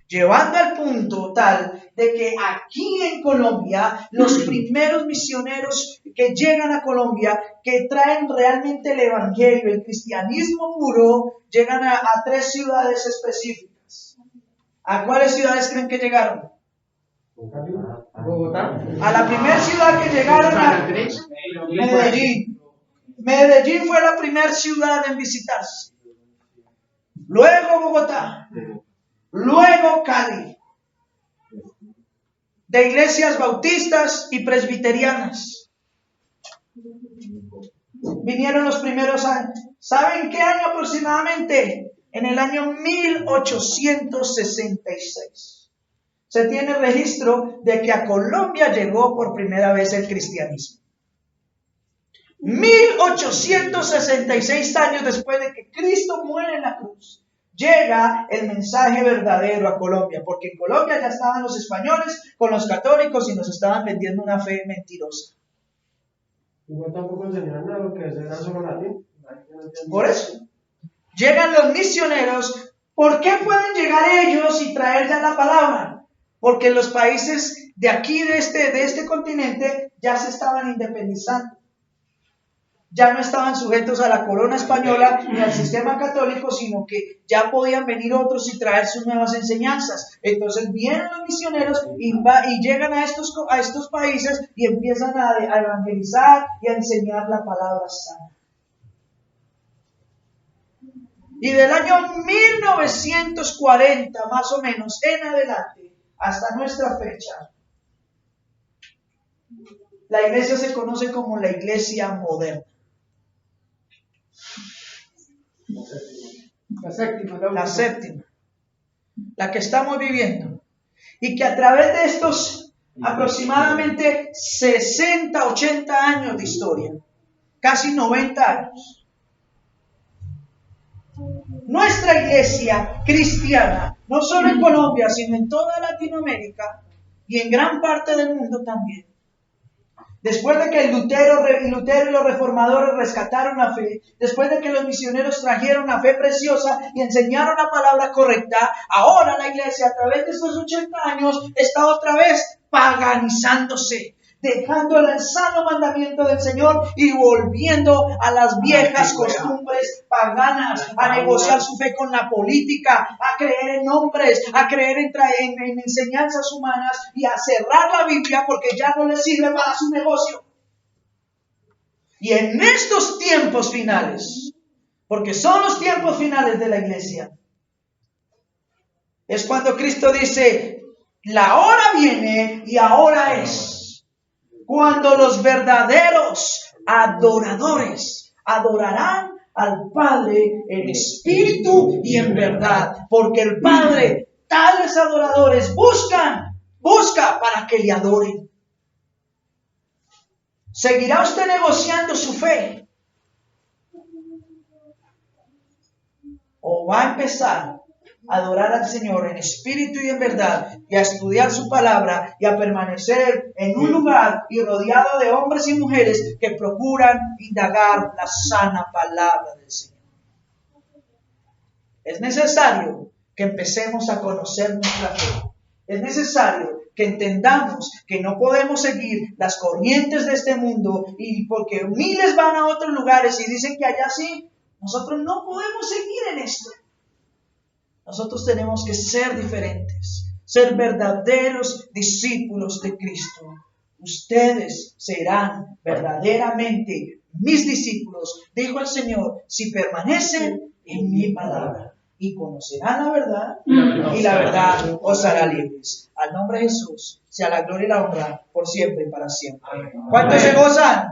Llevando al punto tal de que aquí en Colombia, los primeros misioneros que llegan a Colombia, que traen realmente el evangelio, el cristianismo puro, llegan a 3 ciudades específicas. ¿A cuáles ciudades creen que llegaron? Bogotá. A la primera ciudad que llegaron a Medellín. Medellín fue la primera ciudad en visitarse. Luego Bogotá. Luego Cali. De iglesias bautistas y presbiterianas. Vinieron los primeros años. ¿Saben qué año aproximadamente? En el año 1866 se tiene registro de que a Colombia llegó por primera vez el cristianismo. 1866 años después de que Cristo muere en la cruz, llega el mensaje verdadero a Colombia, porque en Colombia ya estaban los españoles con los católicos y nos estaban vendiendo una fe mentirosa. Igual tampoco enseñaron a lo que era solo latín. Por eso. Llegan los misioneros. ¿Por qué pueden llegar ellos y traer ya la palabra? Porque los países de aquí, de este continente, ya se estaban independizando. Ya no estaban sujetos a la corona española ni al sistema católico, sino que ya podían venir otros y traer sus nuevas enseñanzas. Entonces vienen los misioneros y llegan a estos países y empiezan a evangelizar y a enseñar la palabra sana. Y del año 1940 más o menos en adelante hasta nuestra fecha, la iglesia se conoce como la iglesia moderna. La séptima, la que estamos viviendo, y que a través de estos aproximadamente 60, 80 años de historia, casi 90 años, nuestra iglesia cristiana, no solo en Colombia, sino en toda Latinoamérica y en gran parte del mundo también, después de que Lutero y los reformadores rescataron la fe, después de que los misioneros trajeron la fe preciosa y enseñaron la palabra correcta, ahora la iglesia a través de estos 80 años está otra vez paganizándose, dejando el sano mandamiento del Señor y volviendo a las viejas costumbres paganas, a negociar su fe con la política, a creer en hombres, a creer en enseñanzas humanas y a cerrar la Biblia porque ya no les sirve para su negocio. Y en estos tiempos finales, porque son los tiempos finales de la iglesia, Es cuando Cristo dice, la hora viene y ahora es, cuando los verdaderos adoradores adorarán al Padre en espíritu y en verdad, porque el Padre, tales adoradores busca para que le adoren. ¿Seguirá usted negociando su fe? ¿O va a empezar a adorar al Señor en espíritu y en verdad, y a estudiar su palabra, y a permanecer en un lugar y rodeado de hombres y mujeres que procuran indagar la sana palabra del Señor? Es necesario que empecemos a conocer nuestra fe. Es necesario que entendamos que no podemos seguir las corrientes de este mundo, y porque miles van a otros lugares y dicen que allá sí, nosotros no podemos seguir en esto. Nosotros tenemos que ser diferentes, ser verdaderos discípulos de Cristo. Ustedes serán verdaderamente mis discípulos, dijo el Señor, si permanecen en mi palabra. Y conocerán la verdad, y la verdad os hará libres. Al nombre de Jesús sea la gloria y la honra por siempre y para siempre. ¿Cuántos se gozan?